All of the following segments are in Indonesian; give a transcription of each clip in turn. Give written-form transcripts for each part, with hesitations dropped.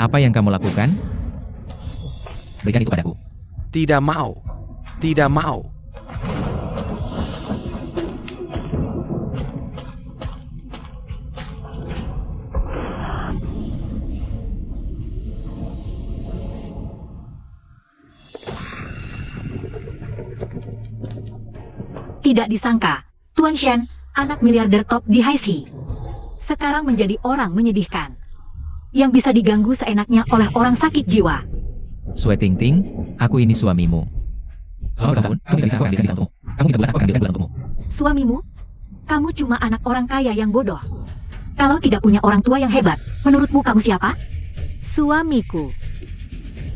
Apa yang kamu lakukan? Berikan itu padaku. Tidak mau. Tidak mau. Tidak disangka, Tuan Shen, anak miliarder top di Haixi, sekarang menjadi orang menyedihkan, yang bisa diganggu seenaknya oleh orang sakit jiwa. Sue Tingting, aku ini suamimu. Selama bertahun-tahun, kamu tidak aku ambilkan untukmu. Kamu tidak bulan aku akan ambilkan bulan untukmu. Suamimu? Kamu cuma anak orang kaya yang bodoh. Kalau tidak punya orang tua yang hebat, menurutmu kamu siapa? Suamiku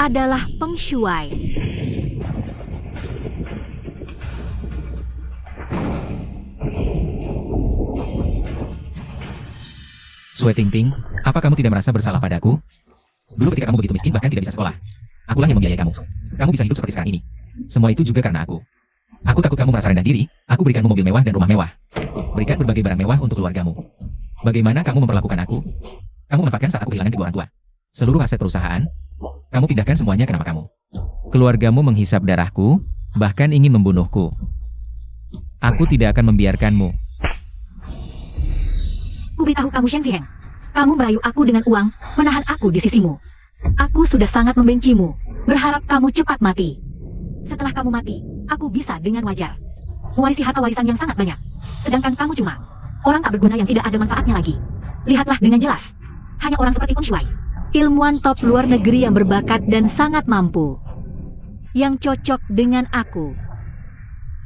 adalah Peng Shuai. Sue Tingting, apa kamu tidak merasa bersalah padaku? Dulu ketika kamu begitu miskin bahkan tidak bisa sekolah, akulah yang membiayai kamu. Kamu bisa hidup seperti sekarang ini. Semua itu juga karena aku. Aku takut kamu merasa rendah diri, aku berikanmu mobil mewah dan rumah mewah. Berikan berbagai barang mewah untuk keluargamu. Bagaimana kamu memperlakukan aku? Kamu memanfaatkan saat aku kehilangan kedua orang tua. Seluruh aset perusahaan, kamu pindahkan semuanya ke nama kamu. Keluargamu menghisap darahku, bahkan ingin membunuhku. Aku tidak akan membiarkanmu. Kuberitahu kamu Shen Ziheng, kamu merayu aku dengan uang, menahan aku di sisimu. Aku sudah sangat membencimu, berharap kamu cepat mati. Setelah kamu mati, aku bisa dengan wajar mewarisi harta warisan yang sangat banyak. Sedangkan kamu cuma orang tak berguna yang tidak ada manfaatnya lagi. Lihatlah dengan jelas, hanya orang seperti Peng Shuai, ilmuwan top luar negeri yang berbakat dan sangat mampu, yang cocok dengan aku.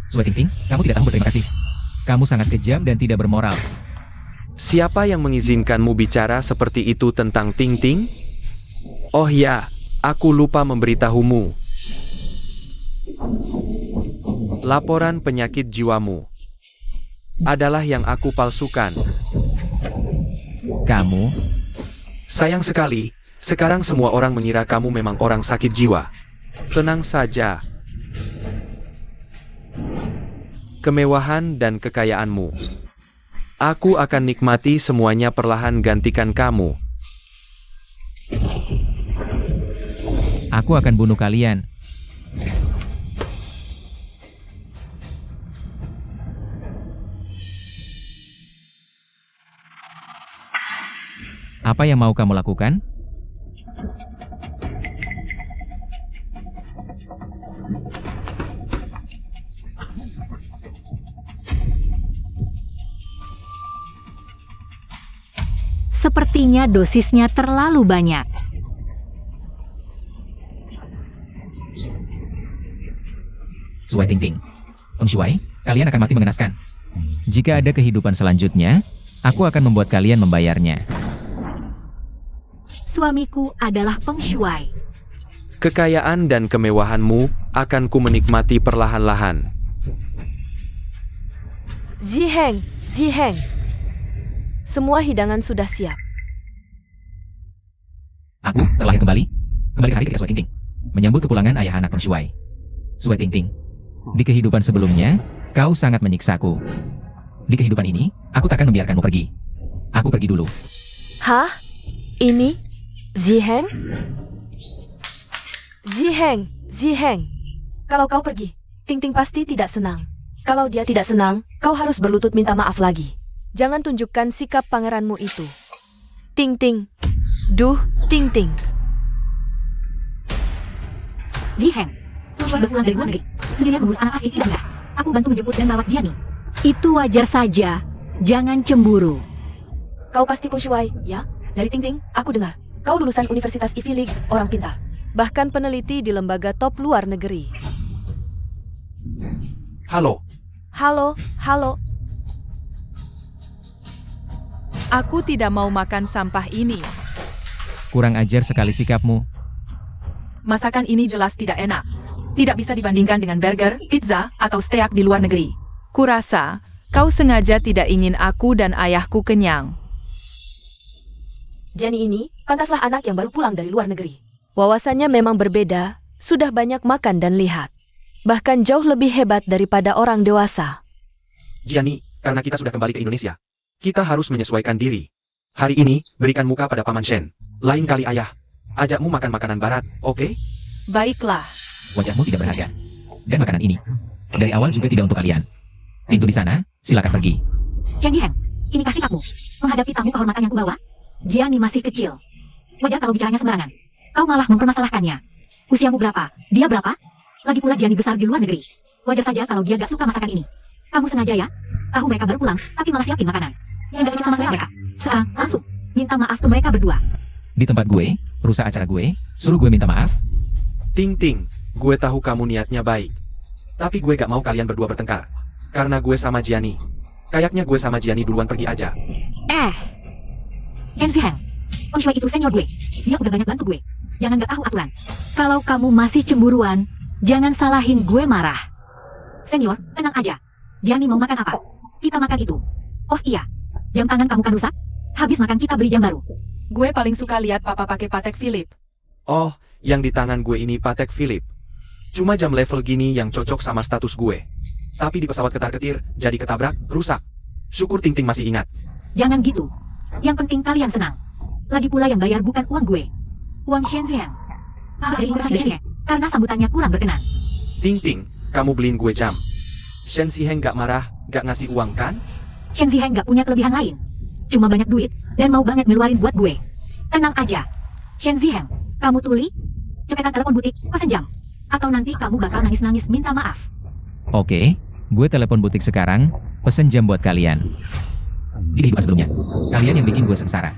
Sue Tingting, kamu tidak tahu berterima kasih. Kamu sangat kejam dan tidak bermoral. Siapa yang mengizinkanmu bicara seperti itu tentang Tingting? Oh ya, aku lupa memberitahumu. Laporan penyakit jiwamu adalah yang aku palsukan. Kamu, Sayang sekali, sekarang semua orang mengira kamu memang orang sakit jiwa. Tenang saja. Kemewahan dan kekayaanmu, aku akan nikmati semuanya perlahan gantikan kamu. aku akan bunuh kalian. Apa yang mau kamu lakukan? Sepertinya dosisnya terlalu banyak. Sue Tingting, Peng Shuai, kalian akan mati mengenaskan. Jika ada kehidupan selanjutnya, aku akan membuat kalian membayarnya. Suamiku adalah Peng Shuai. Kekayaan dan kemewahanmu akan ku menikmati perlahan-lahan. Ziheng, Ziheng. Semua hidangan sudah siap. Aku terlahir kembali ke hari ketika Sue Tingting menyambut kepulangan ayah anak Peng Shuai. Sue Tingting, di kehidupan sebelumnya, kau sangat menyiksaku. Di kehidupan ini, aku takkan membiarkanmu pergi. Aku pergi dulu. Hah? Ini? Ziheng? Ziheng, Ziheng. Kalau kau pergi, Tingting pasti tidak senang. Kalau dia tidak senang, kau harus berlutut minta maaf lagi. Jangan tunjukkan sikap pangeranmu itu. Tingting. Duh, Tingting. Ziheng, Peng Shuai berpulang dari luar negeri. Sendirian mengurus anak asli tidak mudah. Aku bantu menjemput dan merawat Jiani. Itu wajar saja. Jangan cemburu. Kau pasti Peng Shuai, ya? Dari Tingting, aku dengar. Kau lulusan Universitas Ivy League, orang pintar. Bahkan peneliti di lembaga top luar negeri. Halo, Halo, halo. Aku tidak mau makan sampah ini. Kurang ajar sekali sikapmu. Masakan ini jelas tidak enak. Tidak bisa dibandingkan dengan burger, pizza, atau steak di luar negeri. Kurasa, kau sengaja tidak ingin aku dan ayahku kenyang. Jenny ini, pantaslah anak yang baru pulang dari luar negeri. Wawasannya memang berbeda, sudah banyak makan dan lihat. bahkan jauh lebih hebat daripada orang dewasa. Jiani, karena kita sudah kembali ke Indonesia, kita harus menyesuaikan diri. Hari ini, berikan muka pada Paman Shen. Lain kali ayah, ajakmu makan makanan barat, oke? Baiklah. Wajahmu tidak berharga. Dan makanan ini, dari awal juga tidak untuk kalian. Pintu di sana, silakan pergi. Chen Zihen, ini kasih kamu. Menghadapi tamu kehormatan yang kubawa, Jiani masih kecil. Wajar kalau bicaranya sembarangan. Kau malah mempermasalahkannya. Usiamu berapa? Dia berapa? Lagi pula Jiani besar di luar negeri. Wajar saja kalau dia gak suka masakan ini. Kamu sengaja ya? Tahu mereka baru pulang, tapi malah siapin makanan. Yang gak cocok sama selera mereka. Sekarang, langsung. Minta maaf ke mereka berdua. Di tempat gue, rusak acara gue, suruh gue minta maaf. Ting Ting, gue tahu kamu niatnya baik. Tapi gue gak mau kalian berdua bertengkar. Karena gue sama Jiani. Kayaknya gue sama Jiani duluan pergi aja. Chen Zihen, Ong Shui itu senior gue. Dia udah banyak bantu gue. Jangan gak tahu aturan. Kalau kamu masih cemburuan, jangan salahin gue marah. Senior, tenang aja. Jiani mau makan apa? Kita makan itu. Oh iya, jam tangan kamu kan rusak? Habis makan kita beli jam baru. Gue paling suka lihat papa pakai Patek Philippe. Oh, yang di tangan gue ini Patek Philippe. Cuma jam level gini yang cocok sama status gue. Tapi di pesawat ketar-ketir, jadi ketabrak, rusak. Syukur Ting Ting masih ingat. Jangan gitu. Yang penting kalian senang. Lagi pula yang bayar bukan uang gue. Uang Shen Zihen. Jadi kurang dari Zihen, karena sambutannya kurang berkenan. Ting Ting, kamu beliin gue jam. Shen Ziheng gak marah, gak ngasih uang kan? Shen Zihen gak punya kelebihan lain. Cuma banyak duit, dan mau banget ngeluarin buat gue. Tenang aja. Shen Zihen, kamu tuli? Cepetan telepon butik, pesen jam. Atau nanti kamu bakal nangis-nangis minta maaf. Oke, gue telepon butik sekarang, pesen jam buat kalian. Di kehidupan sebelumnya, kalian yang bikin gue sengsara.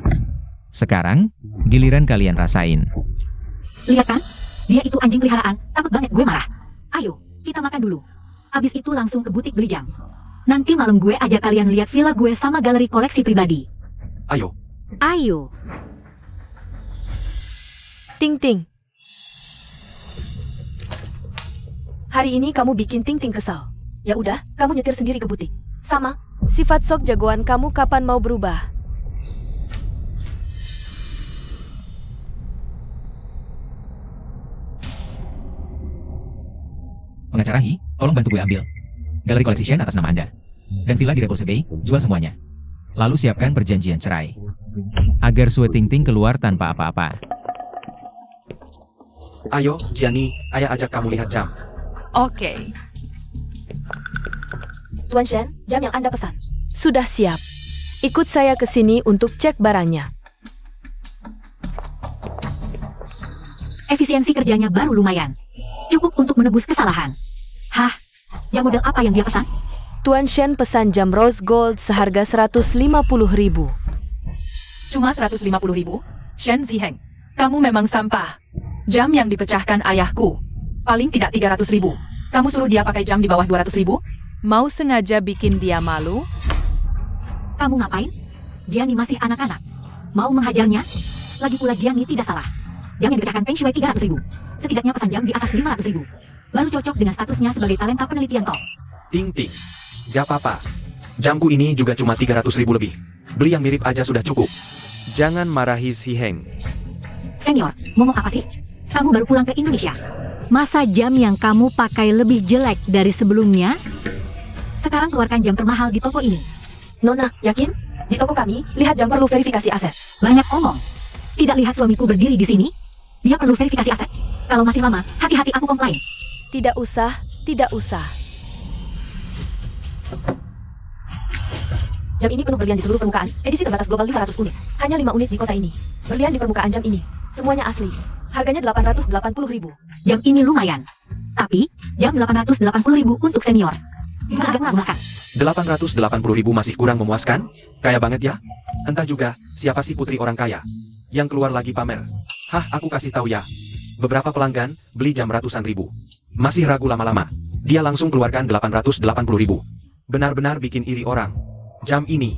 Sekarang, giliran kalian rasain. Lihat kan? Dia itu anjing peliharaan, takut banget gue marah. Ayo, kita makan dulu. Abis itu langsung ke butik beli jam. Nanti malam gue ajak kalian lihat villa gue sama galeri koleksi pribadi. Ayo. Ayo. Ting Ting. Hari ini kamu bikin Ting Ting kesal. Ya udah, kamu nyetir sendiri ke butik. Sama, sifat sok jagoan kamu kapan mau berubah? Pengacara Hi, tolong bantu gue ambil galeri koleksi Shen atas nama Anda. Dan villa di Repulse Bay, jual semuanya. Lalu siapkan perjanjian cerai. Agar Sue Ting Ting keluar tanpa apa-apa. Ayo, Jiani, ayah ajak kamu lihat jam. Oke. Tuan Shen, jam yang Anda pesan. Sudah siap. Ikut saya ke sini untuk cek barangnya. Efisiensi kerjanya baru lumayan. Cukup untuk menebus kesalahan. Hah? Jam model apa yang dia pesan? Tuan Shen pesan jam rose gold seharga 150.000. Cuma 150.000? Shen Ziheng, kamu memang sampah. Jam yang dipecahkan ayahku. Paling tidak 300.000. Kamu suruh dia pakai jam di bawah 200.000? Mau sengaja bikin dia malu? Kamu ngapain? Jiani masih anak-anak. Mau menghajarnya? Lagi pula Jiani tidak salah. Jam yang dipecahkan Feng Shui 300.000. Setidaknya pesan jam di atas 500.000. Baru cocok dengan statusnya sebagai talenta penelitian top. Ting Ting, gak apa-apa. Jamku ini juga cuma 300.000 lebih. Beli yang mirip aja sudah cukup. Jangan marahi si Heng. Senior, ngomong apa sih? Kamu baru pulang ke Indonesia. Masa jam yang kamu pakai lebih jelek dari sebelumnya? Sekarang keluarkan jam termahal di toko ini. Nona, yakin? Di toko kami, lihat jam perlu verifikasi aset. Banyak omong. Tidak lihat suamiku berdiri di sini? Dia perlu verifikasi aset. Kalau masih lama, hati-hati aku komplain. Tidak usah, tidak usah. Jam ini penuh berlian di seluruh permukaan. Edisi terbatas global 500 unit. Hanya 5 unit di kota ini. Berlian di permukaan jam ini. Semuanya asli. Harganya 880.000. Jam ini lumayan. Tapi, jam 880.000 untuk senior. Agak memuaskan. 880.000 masih kurang memuaskan? Kaya banget ya? Entah juga, siapa sih putri orang kaya? Yang keluar lagi pamer. Hah, aku kasih tahu ya. Beberapa pelanggan, beli jam ratusan ribu. Masih ragu lama-lama. Dia langsung keluarkan 880.000. Benar-benar bikin iri orang. Jam ini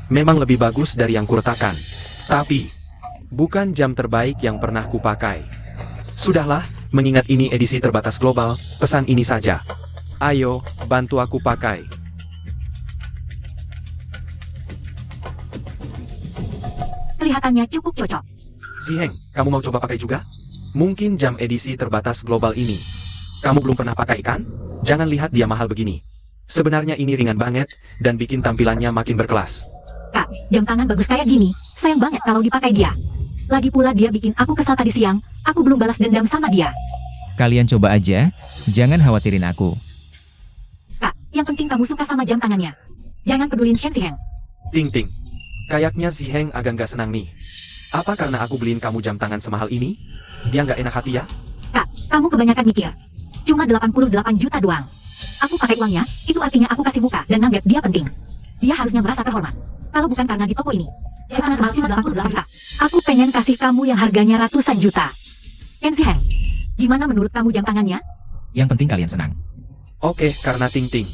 memang lebih bagus dari yang kuretakan. Tapi, bukan jam terbaik yang pernah kupakai. Sudahlah, mengingat ini edisi terbatas global, pesan ini saja. Ayo, bantu aku pakai. Kelihatannya cukup cocok. Si Heng, kamu mau coba pakai juga? Mungkin jam edisi terbatas global ini Kamu belum pernah pakai kan? Jangan lihat dia mahal begini. Sebenarnya ini ringan banget, dan bikin tampilannya makin berkelas. Kak, jam tangan bagus kayak gini, sayang banget kalau dipakai dia. Lagi pula dia bikin aku kesal tadi siang, aku belum balas dendam sama dia. Kalian coba aja, jangan khawatirin aku. Kak, yang penting kamu suka sama jam tangannya. Jangan pedulin Shen Ziheng. Ting ting. Kayaknya si Heng agak nggak senang nih. Apa karena aku beliin kamu jam tangan semahal ini? Dia nggak enak hati ya? Kak, kamu kebanyakan mikir. Cuma 88 juta doang. Aku pakai uangnya, itu artinya aku kasih muka dan nganggap dia penting. Dia harusnya merasa terhormat. Kalau bukan karena di toko ini. Jam tangan mahal cuma 88 juta. Aku pengen kasih kamu yang harganya ratusan juta. Shen Ziheng, gimana menurut kamu jam tangannya? Yang penting kalian senang. Oke, karena Ting Ting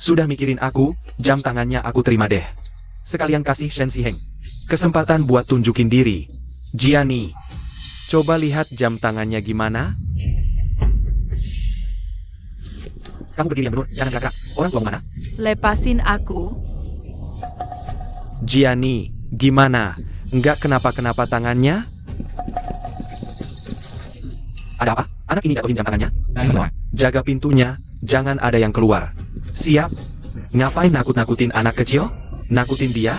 sudah mikirin aku, jam tangannya aku terima deh. Sekalian kasih Shen Ziheng kesempatan buat tunjukin diri. Jiani, coba lihat jam tangannya gimana? Kamu berdiri yang benar, jangan gerak-gerak. Orang tua mana? Lepasin aku. Jiani, gimana? Nggak kenapa-kenapa tangannya? Ada apa? Anak ini jatuhin jam tangannya? Ayo, Jaga pintunya, jangan ada yang keluar. Siap? Ngapain nakut-nakutin anak kecil? Nakutin dia?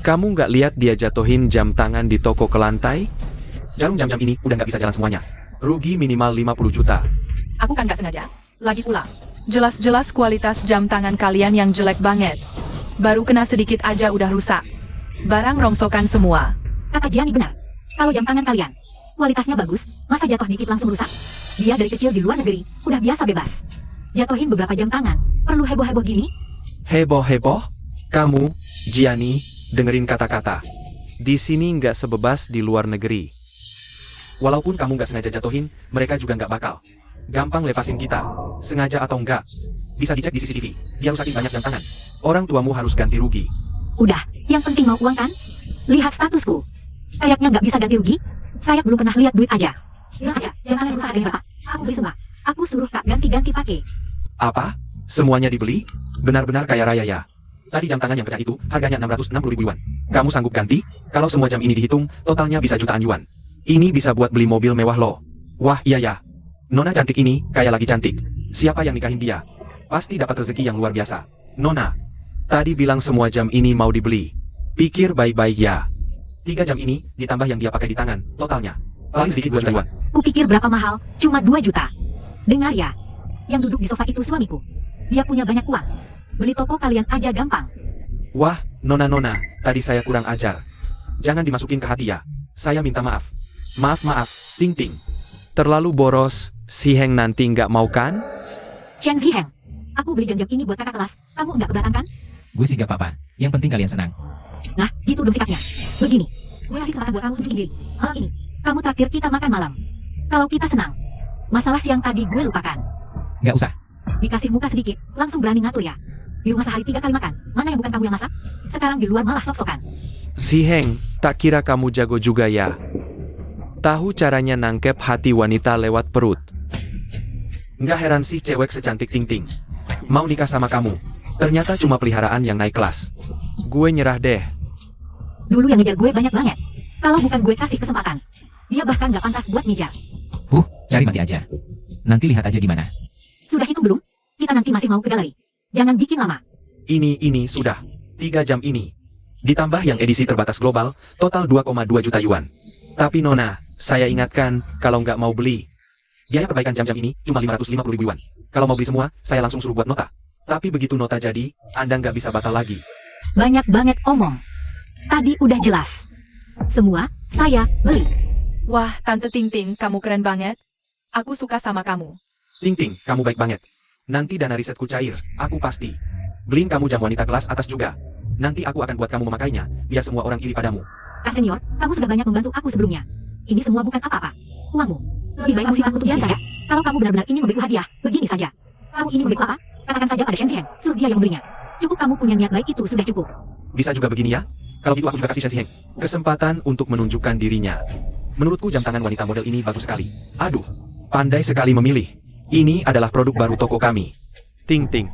Kamu nggak lihat dia jatuhin jam tangan di toko ke lantai? Jarum jam-jam ini udah nggak bisa jalan semuanya. Rugi minimal 50 juta. Aku kan gak sengaja. Lagi pula, jelas-jelas kualitas jam tangan kalian yang jelek banget. Baru kena sedikit aja udah rusak. Barang rongsokan semua. Kata Jiani benar. Kalau jam tangan kalian, kualitasnya bagus, masa jatuh dikit langsung rusak? Dia dari kecil di luar negeri, udah biasa bebas. Jatuhin beberapa jam tangan, perlu heboh-heboh gini? Heboh-heboh? Kamu, Jiani, dengerin kata-kata. Di sini nggak sebebas di luar negeri. Walaupun kamu nggak sengaja jatuhin, mereka juga nggak bakal gampang lepasin kita. Sengaja atau enggak, bisa dicek di CCTV. Dia rusakin banyak jam tangan. Orang tuamu harus ganti rugi. Udah, yang penting mau uang kan? Lihat statusku. Kayaknya nggak bisa ganti rugi. Kayak belum pernah lihat duit aja. Bilang aja, jam tangan rusak harganya berapa? Aku beli semua. Aku suruh Kak ganti-ganti pakai. Apa? Semuanya dibeli? Benar-benar kaya raya ya. Tadi jam tangan yang pecah itu, harganya 660 ribu yuan. Kamu sanggup ganti? Kalau semua jam ini dihitung, totalnya bisa jutaan yuan. Ini bisa buat beli mobil mewah loh. Wah iya ya. Nona cantik ini, kayak lagi cantik. Siapa yang nikahin dia? Pasti dapat rezeki yang luar biasa. Nona, tadi bilang semua jam ini mau dibeli. Pikir baik-baik ya. 3 jam ini, ditambah yang dia pakai di tangan, totalnya paling sedikit 2 juta yuan. Kupikir berapa mahal, cuma 2 juta. Dengar ya, yang duduk di sofa itu suamiku. Dia punya banyak uang. Beli toko kalian aja gampang. Wah, Nona, tadi saya kurang ajar. Jangan dimasukin ke hati ya. Saya minta maaf. Maaf, Ting Ting. Terlalu boros, si Heng nanti nggak mau kan? Shen Ziheng, aku beli jam-jam ini buat kakak kelas. Kamu nggak keberatan kan? Gue sih gak apa-apa. Yang penting kalian senang. Nah, gitu dong sikapnya. Begini, gue kasih kesempatan buat kamu tunjukin diri. Malam ini, kamu traktir kita makan malam. Kalau kita senang, masalah siang tadi gue lupakan. Gak usah. Dikasih muka sedikit, langsung berani ngatur ya. Di rumah sehari 3 kali makan, mana yang bukan kamu yang masak? Sekarang di luar malah sok-sokan. Si Heng, tak kira kamu jago juga ya. Tahu caranya nangkep hati wanita lewat perut. Nggak heran sih cewek secantik Ting Ting mau nikah sama kamu. Ternyata cuma peliharaan yang naik kelas. Gue nyerah deh. Dulu yang ngejar gue banyak banget. Kalau bukan gue kasih kesempatan, dia bahkan nggak pantas buat ngejar. Cari mati aja. Nanti lihat aja gimana. Sudah hitung belum? Kita nanti masih mau ke galeri. Jangan bikin lama. Ini sudah 3 jam ini. Ditambah yang edisi terbatas global, total 2,2 juta yuan. Tapi Nona, saya ingatkan, kalau nggak mau beli, biaya perbaikan jam-jam ini cuma 550 ribu yuan. Kalau mau beli semua, saya langsung suruh buat nota. Tapi begitu nota jadi, Anda nggak bisa batal lagi. Banyak banget omong. Tadi udah jelas. Semua, saya beli. Wah, Tante Ting Ting, kamu keren banget. Aku suka sama kamu. Ting Ting, kamu baik banget. Nanti dana risetku cair, aku pasti. Beliin kamu jam wanita kelas atas juga. Nanti aku akan buat kamu memakainya, biar semua orang iri padamu. Kak senior, kamu sudah banyak membantu aku sebelumnya. Ini semua bukan apa-apa. Uangmu. Lebih baik kamu simpan untuk Jian saja. Kalau kamu benar-benar ingin memberiku hadiah, begini saja. Kamu ingin memberiku apa? Katakan saja pada Shen Ziheng, suruh dia yang membelinya. Cukup kamu punya niat baik itu sudah cukup. Bisa juga begini ya? Kalau gitu aku juga kasih Shen Ziheng kesempatan untuk menunjukkan dirinya. Menurutku jam tangan wanita model ini bagus sekali. Aduh, pandai sekali memilih. Ini adalah produk baru toko kami. Ting Ting.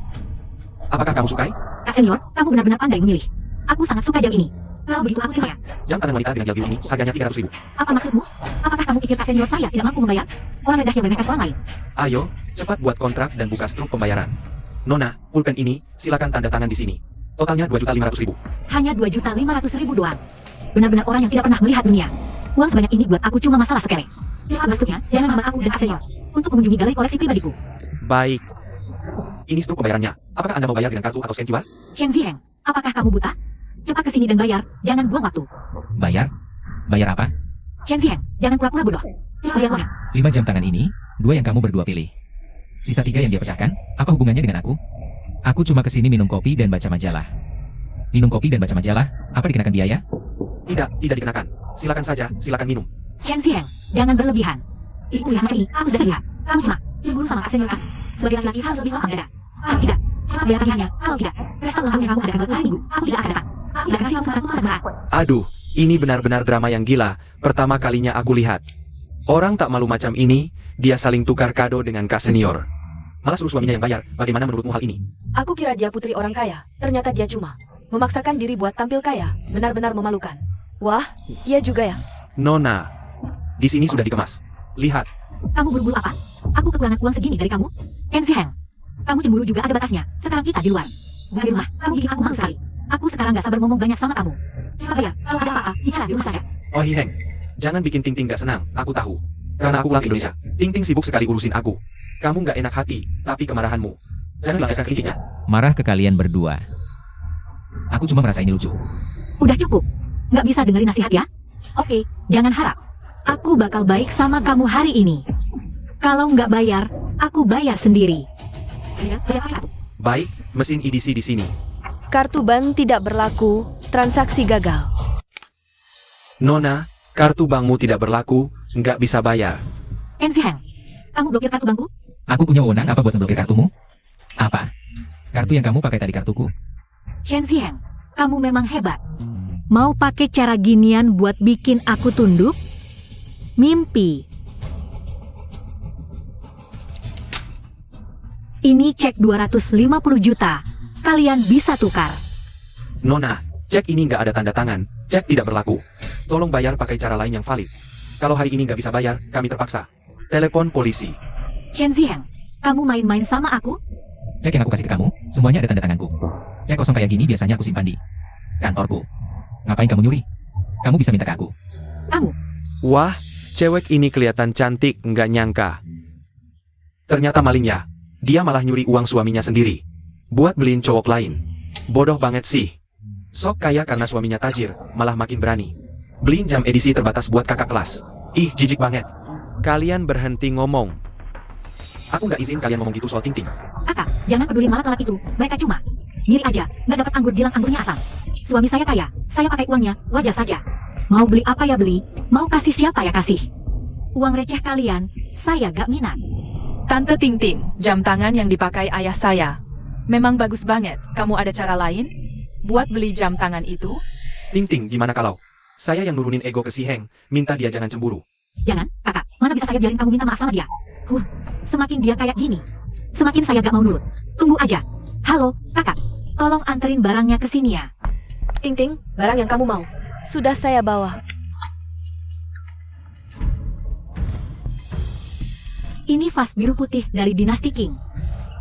Apakah kamu sukai? Kak senior, kamu benar-benar pandai memilih. Aku sangat suka jam ini. Kalau begitu aku terima ya. Jam tangan wanita dengan gel biru ini harganya 300 ribu. Apa maksudmu? Apakah kamu Kamu pikir Kak Senior saya tidak mampu membayar? Orang rendah yang meremehkan orang lain. Ayo, cepat buat kontrak dan buka struk pembayaran. Nona, pulpen ini, silakan tanda tangan di sini. Totalnya 2.500.000. Hanya 2.500.000 doang. Benar-benar orang yang tidak pernah melihat dunia. Uang sebanyak ini buat aku cuma masalah sepele. Maksudnya, jangan hambat aku dan Kak Senior untuk mengunjungi galeri koleksi pribadiku. Baik. Ini struk pembayarannya. Apakah Anda mau bayar dengan kartu atau scan QR? Shen Ziheng, apakah kamu buta? Cepat ke sini dan bayar, jangan buang waktu. Bayar? Bayar apa? Shen Ziheng, jangan pura-pura bodoh. Bayar uangnya. 5 jam tangan ini, 2 yang kamu berdua pilih. Sisa 3 yang dia pecahkan, apa hubungannya dengan aku? Aku cuma kesini minum kopi dan baca majalah. Minum kopi dan baca majalah, apa dikenakan biaya? Tidak dikenakan. Silakan saja, silakan minum. Shen Ziheng, jangan berlebihan. Ibu yang macam ini, aku sudah lihat. Kamu cuma cemburu sama Kak Senior kan? Sebagai laki-laki harus lebih lapang dada. Kalau tidak, cepat bayar tagihannya. Kalau tidak, pesta ulang tahun yang kamu adakan buat hari Minggu, aku tidak akan datang. Aku tidak akan kasih kesempatan pada saat. Aduh, ini benar-benar drama yang gila. Pertama kalinya aku lihat. Orang tak malu macam ini, dia saling tukar kado dengan Kak Senior. Malah suruh suaminya yang bayar. Bagaimana menurutmu hal ini? Aku kira dia putri orang kaya, ternyata dia cuma memaksakan diri buat tampil kaya, benar-benar memalukan. Wah, iya juga ya. Nona, di sini sudah dikemas. Lihat. Kamu buru-buru apa? Aku kekurangan uang segini dari kamu? Shen Ziheng, kamu cemburu juga ada batasnya. Sekarang kita di luar. Bukan di rumah, kamu bikin aku malu sekali. Aku sekarang gak sabar ngomong banyak sama kamu. Cepat bayar, kalau ada apa-apa, bicara di rumah saja. Oh Hiheng, jangan bikin Ting Ting gak senang, aku tahu. Karena aku pulang ke Indonesia, Ting Ting sibuk sekali urusin aku. Kamu gak enak hati, tapi kemarahanmu. Jangan lampiaskan ke Ting Ting ya. Marah ke kalian berdua. Aku cuma merasa ini lucu. Udah cukup. Nggak bisa dengerin nasihat ya? Oke, jangan harap. Aku bakal baik sama kamu hari ini. Kalau nggak bayar, aku bayar sendiri. Bayar pakai kartu. Baik, mesin EDC di sini. Kartu bank tidak berlaku, transaksi gagal. Nona, kartu bankmu tidak berlaku, nggak bisa bayar. Shen Ziheng, kamu blokir kartu bankku? Aku punya wewenang apa buat memblokir kartumu? Apa? Kartu yang kamu pakai tadi kartuku. Shen Ziheng, kamu memang hebat. Mau pakai cara ginian buat bikin aku tunduk? Mimpi. Ini cek 250 juta. Kalian bisa tukar. Nona, cek ini nggak ada tanda tangan, cek tidak berlaku. Tolong bayar pakai cara lain yang valid. Kalau hari ini nggak bisa bayar, kami terpaksa. Telepon polisi. Shen Ziheng, kamu main-main sama aku? Cek yang aku kasih ke kamu, semuanya ada tanda tanganku. Cek kosong kayak gini biasanya aku simpan di kantorku. Ngapain kamu nyuri? Kamu bisa minta ke aku. Kamu? Wah, cewek ini kelihatan cantik, nggak nyangka. Ternyata maling ya. Dia malah nyuri uang suaminya sendiri. Buat beliin cowok lain. Bodoh banget sih. Sok kaya karena suaminya tajir, malah makin berani. Beliin jam edisi terbatas buat kakak kelas. Ih, jijik banget. Kalian berhenti ngomong. Aku nggak izin kalian ngomong gitu soal Ting Ting. Kakak, jangan peduli lalat-lalat itu. Mereka cuma ngiri aja, nggak dapat anggur bilang anggurnya asam. Suami saya kaya, saya pakai uangnya, wajar saja. Mau beli apa ya beli, mau kasih siapa ya kasih. Uang receh kalian, saya gak minat. Tante Ting Ting, jam tangan yang dipakai ayah saya. Memang bagus banget. Kamu ada cara lain buat beli jam tangan itu? Ting Ting, gimana kalau saya yang nurunin ego ke si Heng, minta dia jangan cemburu. Jangan, kakak, mana bisa saya biarin kamu minta maaf sama dia? Semakin dia kayak gini, semakin saya gak mau nurut. Tunggu aja. Halo, kakak, tolong anterin barangnya ke sini ya. Ting Ting, barang yang kamu mau sudah saya bawa. Ini vas biru putih dari Dinasti King.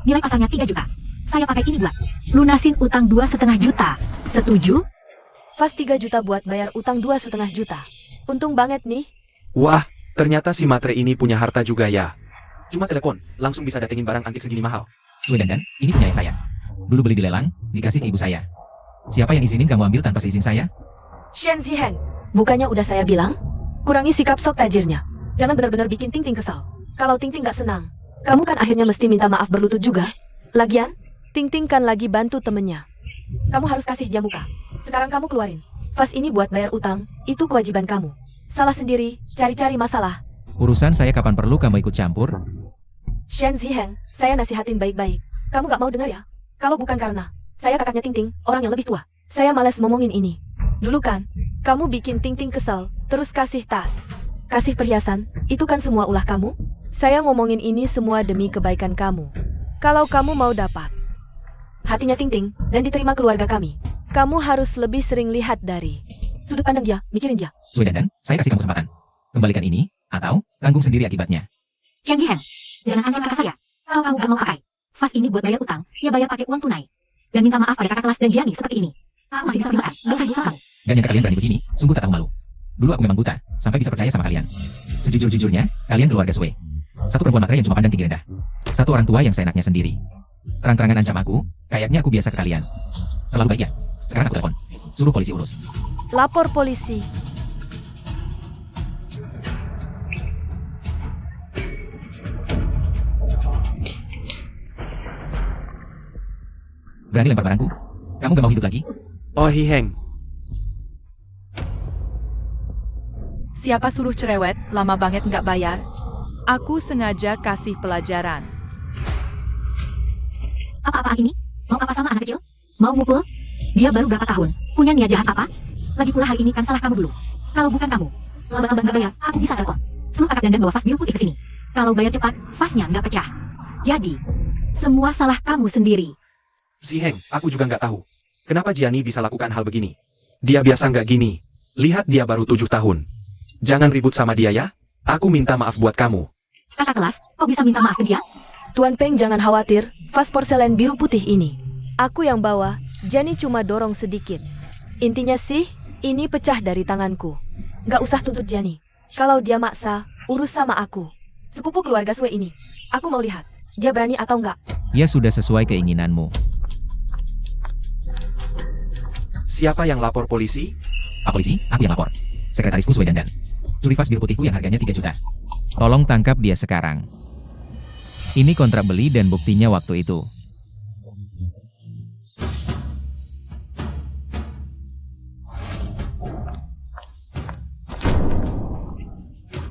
Nilai pasarnya 3 juta. Saya pakai ini buat lunasin utang 2,5 juta. Setuju? Vas 3 juta buat bayar utang 2,5 juta. Untung banget nih. Wah, ternyata si matre ini punya harta juga ya. Cuma telepon, langsung bisa datengin barang antik segini mahal. Sue Dandan, ini punya saya. Dulu beli di lelang, dikasih ke ibu saya. Siapa yang izinin kamu ambil tanpa seizin saya? Shen Ziheng, bukannya udah saya bilang? Kurangi sikap sok tajirnya. Jangan benar-benar bikin Ting Ting kesal. Kalau Ting Ting gak senang, kamu kan akhirnya mesti minta maaf berlutut juga. Lagian, Ting Ting kan lagi bantu temennya. Kamu harus kasih dia muka. Sekarang kamu keluarin. Vas ini buat bayar utang, itu kewajiban kamu. Salah sendiri, cari-cari masalah. Urusan saya kapan perlu kamu ikut campur? Shen Ziheng, saya nasihatin baik-baik. Kamu gak mau dengar ya? Kalau bukan karena saya kakaknya Ting Ting, orang yang lebih tua. Saya malas ngomongin ini. Dulu kan, kamu bikin Ting Ting kesel, terus kasih tas, kasih perhiasan, itu kan semua ulah kamu? Saya ngomongin ini semua demi kebaikan kamu. Kalau kamu mau dapat hatinya Ting Ting dan diterima keluarga kami, kamu harus lebih sering lihat dari sudut pandang dia, mikirin dia. Sue Dandan, saya kasih kamu kesempatan. Kembalikan ini, Atau, tanggung sendiri akibatnya. Shen Zihen, jangan ancam kakak saya. Kalau kamu gak mau pakai vas ini buat bayar utang, ya bayar pakai uang tunai. Dan minta maaf pada kakak kelas dan Jiani seperti ini. Aku masih bisa terima, gak usah ibu sama kamu. Dan yang kalian berani begini, sungguh tak tahu malu. Dulu aku memang buta, sampai bisa percaya sama kalian. Sejujur-jujurnya, kalian keluarga Sue. Satu perempuan matre yang cuma pandang tinggi rendah. Satu orang tua yang seenaknya sendiri. Terang-terangan ancam aku, kayaknya aku biasa ke kalian. Terlalu baik ya? Sekarang aku telepon. Suruh polisi urus. Lapor polisi. Berani lempar barangku? Kamu gak mau hidup lagi? Oh Hiheng, Siapa suruh cerewet, lama banget nggak bayar? Aku sengaja kasih pelajaran. Apa-apaan ini? Mau apa sama anak kecil? Mau mukul? Dia baru berapa tahun? Punya niat jahat apa? Lagi pula hari ini kan salah kamu dulu. Kalau bukan kamu, lambat-lambat nggak bayar, aku bisa telepon. Suruh kakak dandan bawa vas biru putih ke sini. Kalau bayar cepat, vasnya nggak pecah. Jadi, semua salah kamu sendiri. Si Heng, aku juga nggak tahu. Kenapa Jiani bisa lakukan hal begini? Dia biasa nggak gini. Lihat dia baru 7 tahun. Jangan ribut sama dia ya. Aku minta maaf buat kamu. Kakak kelas, kok bisa minta maaf ke dia? Tuan Peng jangan khawatir, vas porselen biru putih ini. Aku yang bawa, Jiani cuma dorong sedikit. Intinya sih, ini pecah dari tanganku. Gak usah tuntut Jiani. Kalau dia maksa, urus sama aku. Sepupu keluarga Sue ini. Aku mau lihat, dia berani atau enggak. Ya sudah sesuai keinginanmu. Siapa yang lapor polisi? Pak polisi, aku yang lapor. Sekretarisku Sue Dandan. Curi vas biru putihku yang harganya 3 juta. Tolong tangkap dia sekarang. Ini kontrak beli dan buktinya waktu itu.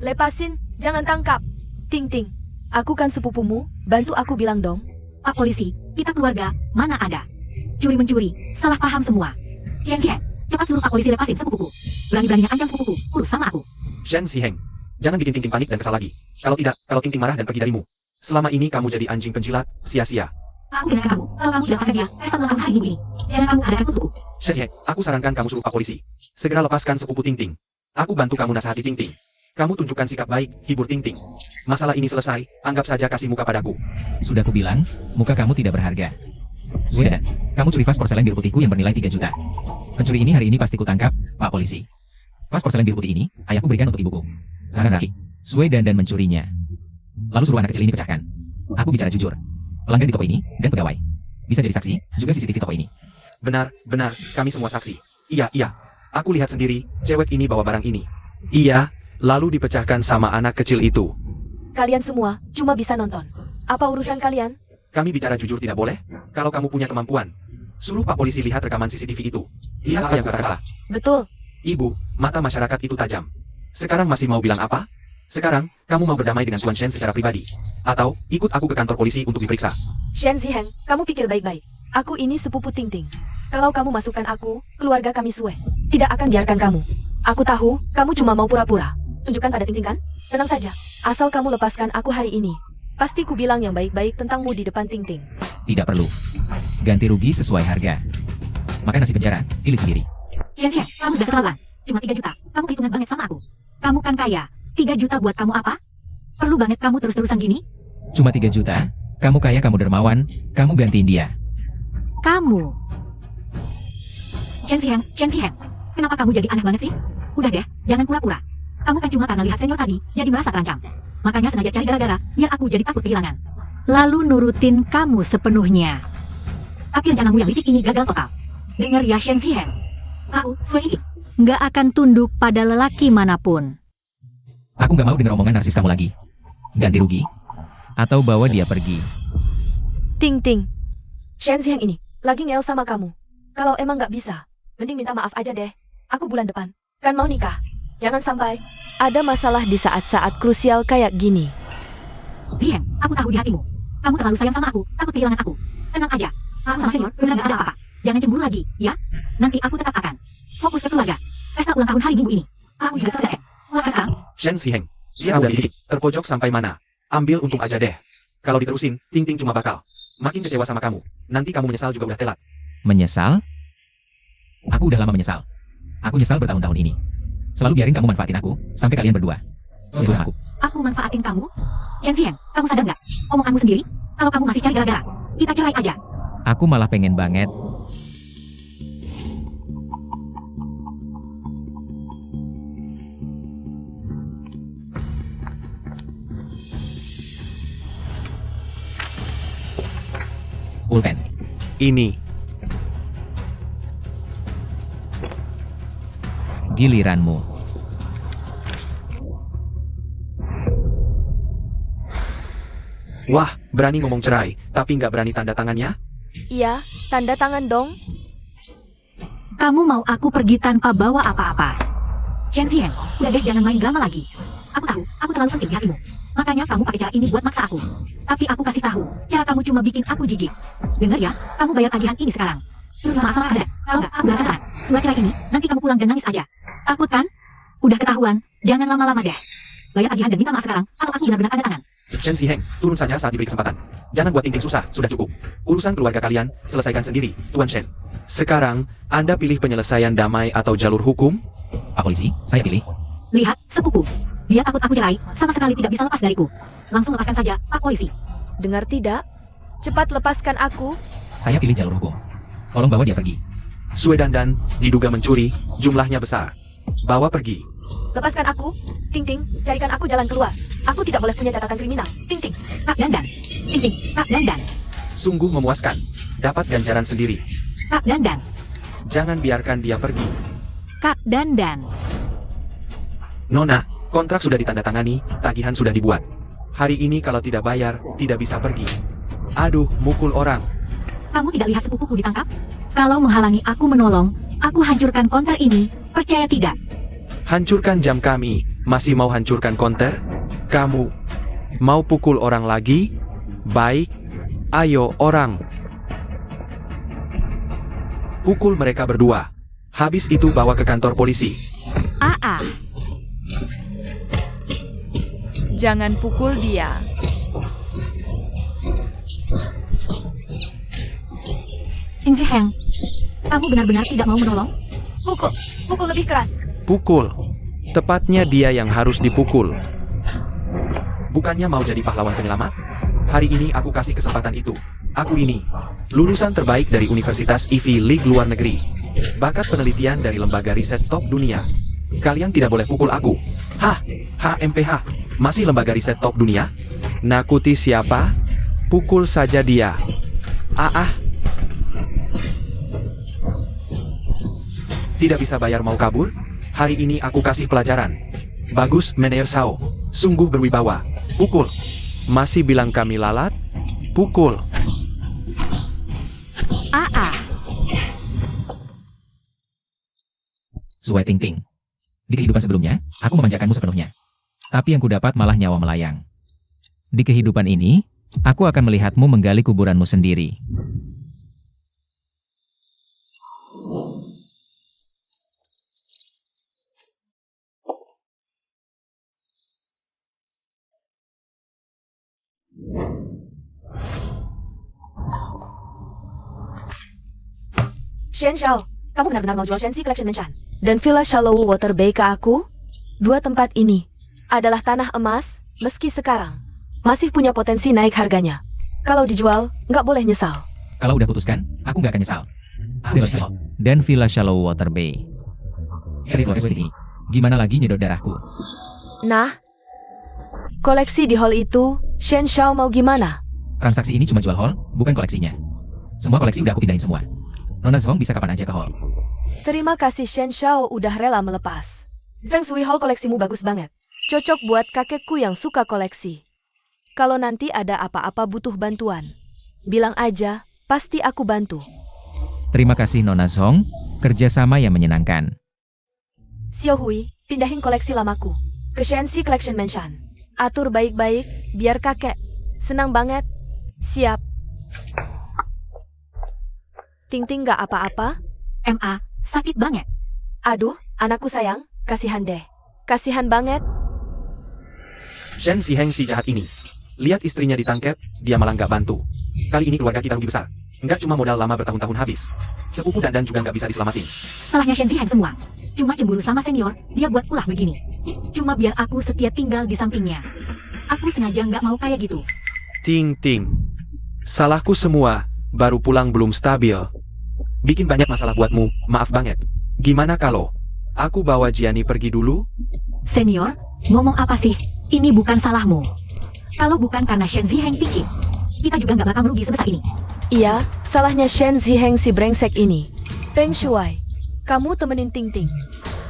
Lepasin, jangan tangkap. Ting Ting, aku kan sepupumu, bantu aku bilang dong. Pak polisi, kita keluarga, mana ada? Curi-mencuri, salah paham semua. Shen Zihen, cepat suruh Pak polisi lepasin sepupuku. Berani-beraninya ancam sepupuku, urus sama aku. Shen Si Heng. Jangan bikin Ting Ting panik dan kesal lagi. Kalau tidak, kalau Ting Ting marah dan pergi darimu. Selama ini kamu jadi anjing penjilat, sia-sia. Aku dengarkan kamu, kalau kamu tidak lepaskan dia, pesta ulang tahun hari Minggu ini. Jangan kamu adakan untukku. Shen Si Heng, aku sarankan kamu suruh Pak polisi. Segera lepaskan sepupu Ting Ting. Aku bantu kamu nasihati Ting Ting. Kamu tunjukkan sikap baik, hibur Ting Ting. Masalah ini selesai, anggap saja kasih muka padaku. Sudah kubilang, muka kamu tidak berharga. Sue Dandan, kamu curi vas porselen biru putihku yang bernilai 3 juta. Pencuri ini hari ini pasti kutangkap, Pak polisi. Vas porselen biru putih ini, ayahku berikan untuk ibuku. Sekarang lagi, Sue Dandan mencurinya. Lalu suruh anak kecil ini pecahkan. Aku bicara jujur. Pelanggan di toko ini, dan pegawai. Bisa jadi saksi, juga CCTV toko ini. Benar, benar, kami semua saksi. Iya, iya. Aku lihat sendiri, cewek ini bawa barang ini. Iya, lalu dipecahkan sama anak kecil itu. Kalian semua cuma bisa nonton. Apa urusan kalian? Kami bicara jujur tidak boleh? Kalau kamu punya kemampuan, suruh Pak polisi lihat rekaman CCTV itu. Lihat apa yang kata salah. Betul. Ibu, mata masyarakat itu tajam. Sekarang masih mau bilang apa? Sekarang, kamu mau berdamai dengan Tuan Shen secara pribadi? Atau, ikut aku ke kantor polisi untuk diperiksa? Shen Zihen, kamu pikir baik-baik. Aku ini sepupu Ting Ting. Kalau kamu masukkan aku, keluarga kami Sue tidak akan biarkan kamu. Aku tahu, kamu cuma mau pura-pura. Tunjukkan pada Ting Ting kan? Tenang saja. Asal kamu lepaskan aku hari ini. Pasti ku bilang yang baik-baik tentangmu di depan Ting Ting. Tidak perlu. Ganti rugi sesuai harga. Makan nasi penjara, pilih sendiri. Shen Zihen, kamu sudah keterlaluan. Cuma 3 juta, kamu kehitungan banget sama aku. Kamu kan kaya, 3 juta buat kamu apa? Perlu banget kamu terus-terusan gini? Cuma 3 juta, kamu kaya, kamu dermawan, kamu gantiin dia. Kamu. Shen Zihen, kenapa kamu jadi aneh banget sih? Udah deh, jangan pura-pura. Kamu kan cuma karena lihat senior tadi, jadi merasa terancam. Makanya sengaja cari gara-gara, biar aku jadi takut kehilangan. Lalu nurutin kamu sepenuhnya. Tapi rencanamu yang licik ini gagal total. Dengar ya Shen Zihen. Aku, Sue ini, nggak akan tunduk pada lelaki manapun. Aku nggak mau dengar omongan narsis kamu lagi. Ganti rugi, atau bawa dia pergi. Ting Ting. Shen Zihen ini, lagi ngel sama kamu. Kalau emang nggak bisa, mending minta maaf aja deh. Aku bulan depan, kan mau nikah. Jangan sampai ada masalah di saat-saat krusial kayak gini. Zihen, aku tahu di hatimu. Kamu terlalu sayang sama aku, takut kehilangan aku. Tenang aja, aku sama senior benar nggak ada apa-apa. Jangan cemburu lagi, ya? Nanti aku tetap akan fokus ke keluarga. Pesta ulang tahun hari Minggu ini. Aku juga terdekat. Puas sekarang? Shen Si Heng. Dia udah dikit, terpojok sampai mana? Ambil untung aja deh. Kalau diterusin, Ting Ting cuma bakal makin kecewa sama kamu. Nanti kamu menyesal juga udah telat. Menyesal? Aku udah lama menyesal. Aku nyesal bertahun-tahun ini. Selalu biarin kamu manfaatin aku, sampai kalian berdua. Itu aku. Aku manfaatin kamu? Shen Ziheng, kamu sadar nggak? Omonganmu sendiri? Kalau kamu masih cari gara-gara, kita cerai aja. Aku malah pengen banget. Pulpen. Ini. Giliranmu. Wah, berani ngomong cerai, tapi nggak berani tanda tangannya? Iya, tanda tangan dong. Kamu mau aku pergi tanpa bawa apa-apa? Shen Ziheng, udah deh jangan main drama lagi. Aku tahu, aku terlalu penting di hatimu. Makanya kamu pakai cara ini buat maksa aku. Tapi aku kasih tahu, cara kamu cuma bikin aku jijik. Dengar ya, kamu bayar tagihan ini sekarang. Terus sama asal ada. Kalau nggak, aku gak akan tahan. Surat cerai ini, nanti kamu pulang dan nangis aja. Takut kan? Udah ketahuan, jangan lama-lama deh. Bayar tagihan dan minta maaf sekarang, atau aku benar-benar tanda tangan. Shen Ziheng, turun saja saat diberi kesempatan. Jangan buat Ting Ting susah, sudah cukup. Urusan keluarga kalian, selesaikan sendiri, Tuan Shen. Sekarang, Anda pilih penyelesaian damai atau jalur hukum? Pak polisi, saya pilih. Lihat, sepupu. Dia takut aku cerai, sama sekali tidak bisa lepas dariku. Langsung lepaskan saja, Pak Polisi. Dengar tidak? Cepat lepaskan aku. Saya pilih jalur hukum. Tolong bawa dia pergi. Sue Dandan, diduga mencuri, jumlahnya besar. Bawa pergi. Lepaskan aku. Ting Ting, carikan aku jalan keluar. Aku tidak boleh punya catatan kriminal. Ting Ting. Kak Dandan. Ting Ting, Kak Dandan. Sungguh memuaskan. Dapat ganjaran sendiri. Kak Dandan. Jangan biarkan dia pergi. Kak Dandan. Nona, kontrak sudah ditandatangani, tagihan sudah dibuat. Hari ini kalau tidak bayar, tidak bisa pergi. Aduh, mukul orang. Kamu tidak lihat sepupuku ditangkap? Kalau menghalangi aku menolong, aku hancurkan konter ini, percaya tidak? Hancurkan jam kami, masih mau hancurkan konter? Kamu mau pukul orang lagi? Baik, ayo orang. Pukul mereka berdua. Habis itu bawa ke kantor polisi. Jangan pukul dia. Ting Ziheng, kamu benar-benar tidak mau menolong? Pukul. Pukul lebih keras. Pukul. Tepatnya dia yang harus dipukul. Bukannya mau jadi pahlawan penyelamat? Hari ini aku kasih kesempatan itu. Aku ini, lulusan terbaik dari Universitas Ivy League luar negeri. Bakat penelitian dari lembaga riset top dunia. Kalian tidak boleh pukul aku. Hah, HMPH, masih lembaga riset top dunia? Nakuti siapa? Pukul saja dia. Tidak bisa bayar mau kabur? Hari ini aku kasih pelajaran. Bagus, Meneer Sao. Sungguh berwibawa. Pukul. Masih bilang kami lalat? Pukul. Sue Ting Ting. Di kehidupan sebelumnya, aku memanjakanmu sepenuhnya. Tapi yang kudapat malah nyawa melayang. Di kehidupan ini, aku akan melihatmu menggali kuburanmu sendiri. Shen Shao, kamu benar-benar mau jual Shenxi Collection Mansion dan Villa Shallow Water Bay ke aku? Dua tempat ini adalah tanah emas, meski sekarang masih punya potensi naik harganya. Kalau dijual, nggak boleh nyesal. Kalau udah putuskan, aku nggak akan nyesal. Dan Villa Shallow Water Bay. Dari koleksi ini, gimana lagi nyedot darahku? Nah, koleksi di hall itu, Shen Shao mau gimana? Transaksi ini cuma jual hall, bukan koleksinya. Semua koleksi udah aku pindahin semua. Nona Zhong bisa kapan aja ke hall. Terima kasih Shen Shao udah rela melepas. Feng Shui Hall koleksimu bagus banget. Cocok buat kakekku yang suka koleksi. Kalau nanti ada apa-apa butuh bantuan, bilang aja, pasti aku bantu. Terima kasih Nona Zhong, kerjasama yang menyenangkan. Xiao Hui, pindahin koleksi lamaku ke Shenxi Collection Mansion. Atur baik-baik, biar kakek senang banget. Siap. Ting Ting nggak apa-apa? MA, sakit banget. Aduh, anakku sayang, kasihan deh. Kasihan banget. Shen Ziheng si jahat ini. Lihat istrinya ditangkap, dia malah nggak bantu. Kali ini keluarga kita rugi besar. Nggak cuma modal lama bertahun-tahun habis. Sepupu dan juga nggak bisa diselamatin. Salahnya Shen Ziheng semua. Cuma cemburu sama senior, dia buat ulah begini. Cuma biar aku setia tinggal di sampingnya. Aku sengaja nggak mau kayak gitu. Ting ting. Salahku semua, baru pulang belum stabil. Bikin banyak masalah buatmu, maaf banget. Gimana kalau aku bawa Gianni pergi dulu? Senior, ngomong apa sih? Ini bukan salahmu. Kalau bukan karena Shen Ziheng picik, kita juga nggak bakal merugi sebesar ini. Iya, salahnya Shen Ziheng si brengsek ini. Peng Shuai, kamu temenin Ting Ting.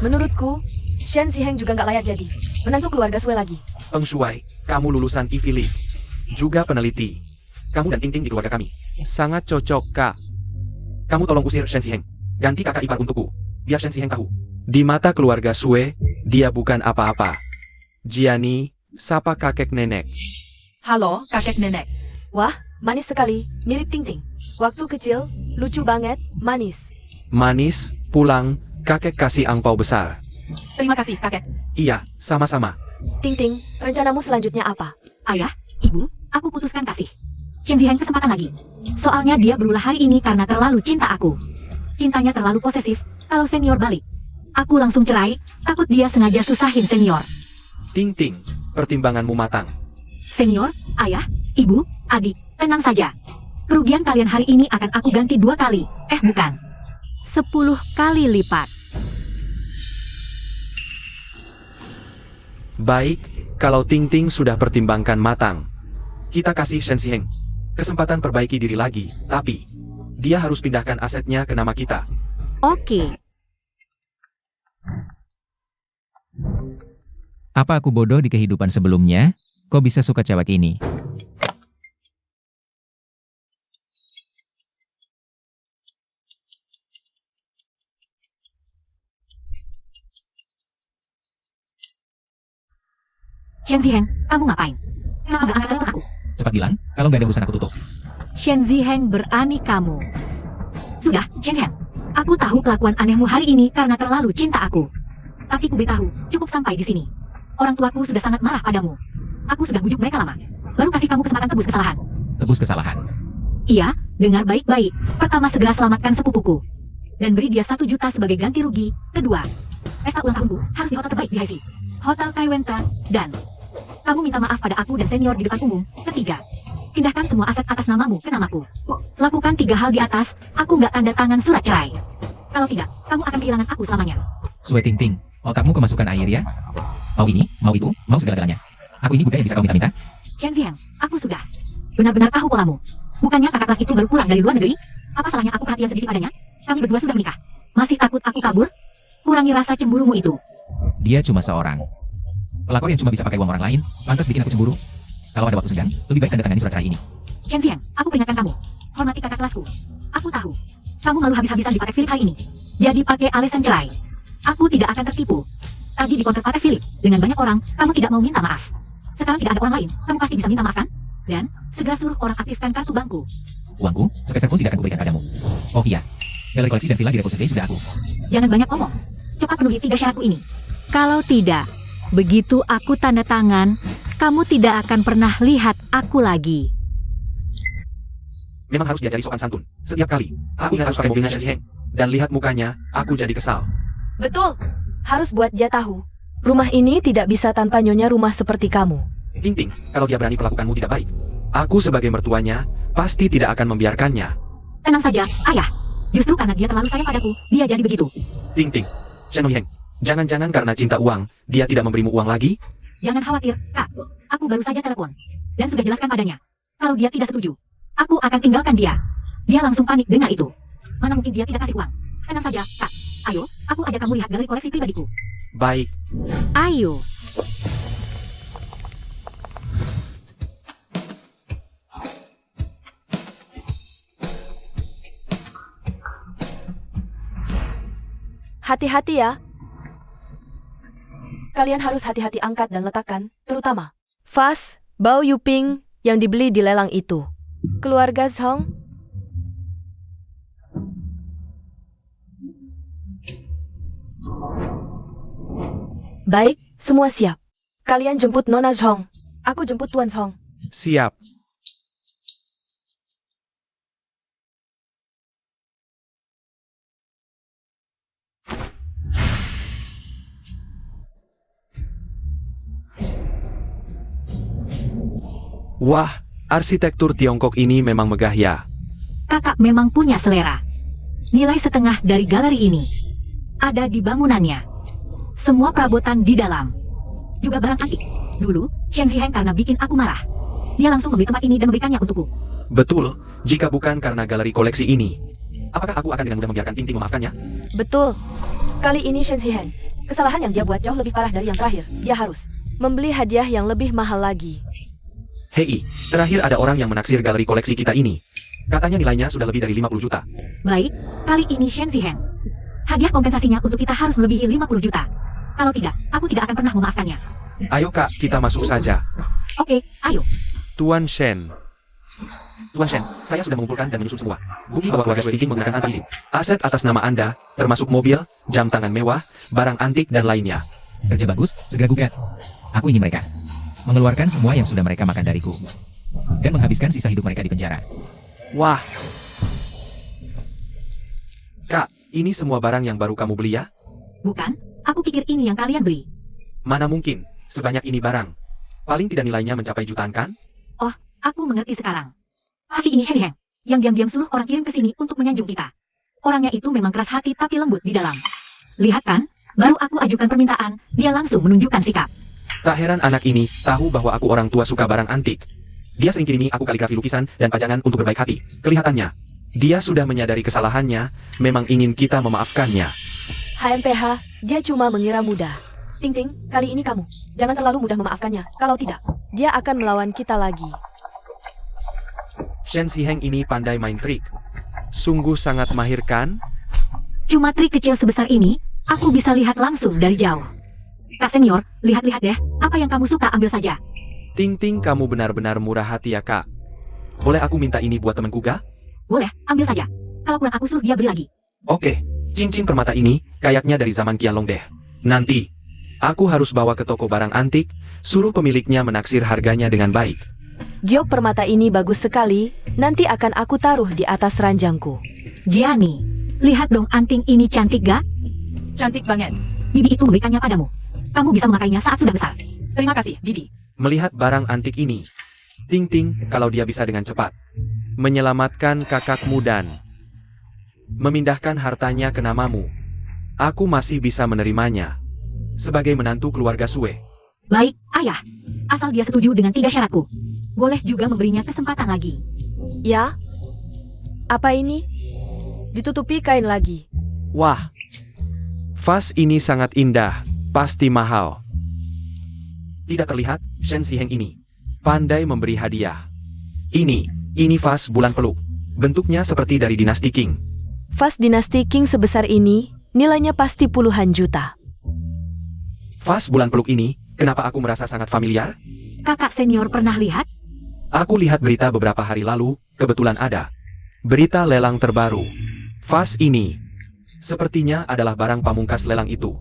Menurutku, Shen Ziheng juga nggak layak jadi menantu keluarga Sue lagi. Peng Shuai, kamu lulusan Ivy League. Juga peneliti. Kamu dan Ting Ting di keluarga kami. Sangat cocok, Kak. Kamu tolong usir Shen Ziheng. Ganti kakak ipar untukku. Biar Shen Ziheng tahu. Di mata keluarga Sue, dia bukan apa-apa. Gianni, sapa kakek nenek. Halo, kakek nenek. Wah, manis sekali, mirip Ting Ting. Waktu kecil, lucu banget, manis. Manis, pulang, kakek kasih angpau besar. Terima kasih, kakek. Iya, sama-sama. Ting Ting, rencanamu selanjutnya apa? Ayah, ibu, aku putuskan kasih Shen Ziheng kesempatan lagi. Soalnya dia berulah hari ini karena terlalu cinta aku. Cintanya terlalu posesif. Kalau senior balik, aku langsung cerai. Takut dia sengaja susahin senior. Ting Ting, pertimbanganmu matang. Senior, ayah, ibu, adik, tenang saja. Kerugian kalian hari ini akan aku ganti 2 kali. Bukan. 10 kali lipat. Baik, kalau Ting Ting sudah pertimbangkan matang. Kita kasih Shen Ziheng kesempatan perbaiki diri lagi, tapi dia harus pindahkan asetnya ke nama kita. Oke. Apa aku bodoh di kehidupan sebelumnya? Kok bisa suka cewek ini? Shen Ziheng, kamu ngapain? Kenapa gak angkat telepon aku? Cepat bilang, kalau nggak ada urusan aku tutup. Shen Ziheng berani kamu. Sudah, Shen Ziheng. Aku tahu kelakuan anehmu hari ini karena terlalu cinta aku. Tapi ku beritahu, cukup sampai di sini. Orang tuaku sudah sangat marah padamu. Aku sudah bujuk mereka lama. Baru kasih kamu kesempatan tebus kesalahan. Tebus kesalahan. Iya, dengar baik-baik. Pertama, segera selamatkan sepupuku. Dan beri dia 1 juta sebagai ganti rugi. Kedua, pesta ulang tahunku harus di hotel terbaik di Haisi. Hotel Kaiwenta. Dan kamu minta maaf pada aku dan senior di depan umum. Ketiga, pindahkan semua aset atas namamu ke namaku. Lakukan 3 hal di atas, aku nggak tanda tangan surat cerai. Kalau tidak, kamu akan kehilangan aku selamanya. Sue Ting Ting, otakmu kemasukan air ya? Mau ini, mau itu, mau segala-galanya. Aku ini bukan yang bisa kau minta-minta. Shen Ziheng, aku sudah benar-benar tahu polamu. Bukannya kakak kelas itu baru pulang dari luar negeri? Apa salahnya aku perhatian sedikit padanya? Kami berdua sudah menikah. Masih takut aku kabur? Kurangi rasa cemburumu itu. Dia cuma seorang pelakor yang cuma bisa pakai uang orang lain, lantas bikin aku cemburu. Kalau ada waktu senggang, lebih baik tanda tangani surat cerai ini. Shen Ziheng, aku peringatkan kamu. Hormati kakak kelasku. Aku tahu. Kamu malu habis-habisan di Patek Philip hari ini. Jadi pakai alasan cerai. Aku tidak akan tertipu. Tadi di konter Patek Philip, dengan banyak orang, kamu tidak mau minta maaf. Sekarang tidak ada orang lain, kamu pasti bisa minta maaf kan? Dan, segera suruh orang aktifkan kartu bankku. Uangku, sepeser pun tidak akan kuberikan padamu. Oh iya, galeri koleksi dan villa di Repository sudah aku. Jangan banyak omong. Cepat penuhi 3 syaratku ini. Kalau tidak, begitu aku tanda tangan, kamu tidak akan pernah lihat aku lagi. Memang harus diajari sopan santun. Setiap kali, aku ingat harus pakai mobilnya Shen Ziheng. Dan lihat mukanya, aku jadi kesal. Betul, harus buat dia tahu. Rumah ini tidak bisa tanpa nyonya rumah seperti kamu. Ting Ting, kalau dia berani perlakukanmu tidak baik, aku sebagai mertuanya, pasti tidak akan membiarkannya. Tenang saja, ayah. Justru karena dia terlalu sayang padaku, dia jadi begitu. Ting Ting, Shen Ziheng, jangan-jangan karena cinta uang, dia tidak memberimu uang lagi? Jangan khawatir, Kak. Aku baru saja telepon. Dan sudah jelaskan padanya. Kalau dia tidak setuju, aku akan tinggalkan dia. Dia langsung panik dengar itu. Mana mungkin dia tidak kasih uang. Tenang saja, Kak. Ayo, aku ajak kamu lihat galeri koleksi pribadiku. Baik. Ayo. Hati-hati ya. Kalian harus hati-hati angkat dan letakkan, terutama vas Bao Yuping yang dibeli di lelang itu. Keluarga Zhong. Baik, semua siap. Kalian jemput Nona Zhong. Aku jemput Tuan Zhong. Siap. Wah, arsitektur Tiongkok ini memang megah ya. Kakak memang punya selera. Nilai setengah dari galeri ini ada di bangunannya. Semua perabotan di dalam. Juga barang antik. Dulu, Shen Ziheng karena bikin aku marah. Dia langsung membeli tempat ini dan memberikannya untukku. Betul, jika bukan karena galeri koleksi ini, apakah aku akan dengan mudah membiarkan Ting Ting memaafkannya? Betul. Kali ini Shen Ziheng, kesalahan yang dia buat jauh lebih parah dari yang terakhir. Dia harus membeli hadiah yang lebih mahal lagi. Hei, terakhir ada orang yang menaksir galeri koleksi kita ini. Katanya nilainya sudah lebih dari 50 juta. Baik, kali ini Shen Ziheng. Hadiah kompensasinya untuk kita harus melebihi 50 juta. Kalau tidak, aku tidak akan pernah memaafkannya. Ayo kak, kita masuk saja. Oke, ayo. Tuan Shen. Tuan Shen, saya sudah mengumpulkan dan menyusun semua bukti bahwa keluarga Sui Tingting menggunakan tanpa izin aset atas nama Anda, termasuk mobil, jam tangan mewah, barang antik dan lainnya. Kerja bagus, segera gugat. Aku ingin mereka mengeluarkan semua yang sudah mereka makan dariku. Dan menghabiskan sisa hidup mereka di penjara. Wah. Kak, ini semua barang yang baru kamu beli ya? Bukan, aku pikir ini yang kalian beli. Mana mungkin, sebanyak ini barang. Paling tidak nilainya mencapai jutaan kan? Oh, aku mengerti sekarang. Pasti ini Shen Ziheng, yang diam-diam suruh orang kirim ke sini untuk menyanjung kita. Orangnya itu memang keras hati tapi lembut di dalam. Lihat kan, baru aku ajukan permintaan, dia langsung menunjukkan sikap. Tak heran anak ini tahu bahwa aku orang tua suka barang antik. Dia sering kirimi aku kaligrafi lukisan dan pajangan untuk berbaik hati. Kelihatannya, dia sudah menyadari kesalahannya, memang ingin kita memaafkannya. HMPH, dia cuma mengira mudah. Ting Ting, kali ini kamu jangan terlalu mudah memaafkannya. Kalau tidak, dia akan melawan kita lagi. Shen Ziheng ini pandai main trik. Sungguh sangat mahir kan? Cuma trik kecil sebesar ini, aku bisa lihat langsung dari jauh. Kak senior, lihat-lihat deh, apa yang kamu suka ambil saja. Ting Ting, kamu benar-benar murah hati ya kak. Boleh aku minta ini buat temanku ga? Boleh, ambil saja. Kalau kurang aku suruh dia beli lagi. Oke, cincin permata ini kayaknya dari zaman Qianlong deh. Nanti, aku harus bawa ke toko barang antik, suruh pemiliknya menaksir harganya dengan baik. Giok permata ini bagus sekali, nanti akan aku taruh di atas ranjangku. Jiani, lihat dong anting ini cantik gak? Cantik banget. Bibi itu memberikannya padamu. Kamu bisa memakainya saat sudah besar. Terima kasih, Bibi. Melihat barang antik ini, Ting Ting, kalau dia bisa dengan cepat menyelamatkan kakakmu dan memindahkan hartanya ke namamu, aku masih bisa menerimanya sebagai menantu keluarga Sue. Baik, ayah. Asal dia setuju dengan 3 syaratku. Boleh juga memberinya kesempatan lagi. Ya? Apa ini? Ditutupi kain lagi. Wah, vas ini sangat indah, pasti mahal. Tidak terlihat, Shen Ziheng ini pandai memberi hadiah. Ini vas bulan peluk. Bentuknya seperti dari dinasti Qing. Vas dinasti Qing sebesar ini, nilainya pasti puluhan juta. Vas bulan peluk ini, kenapa aku merasa sangat familiar? Kakak senior pernah lihat? Aku lihat berita beberapa hari lalu, kebetulan ada berita lelang terbaru. Vas ini sepertinya adalah barang pamungkas lelang itu.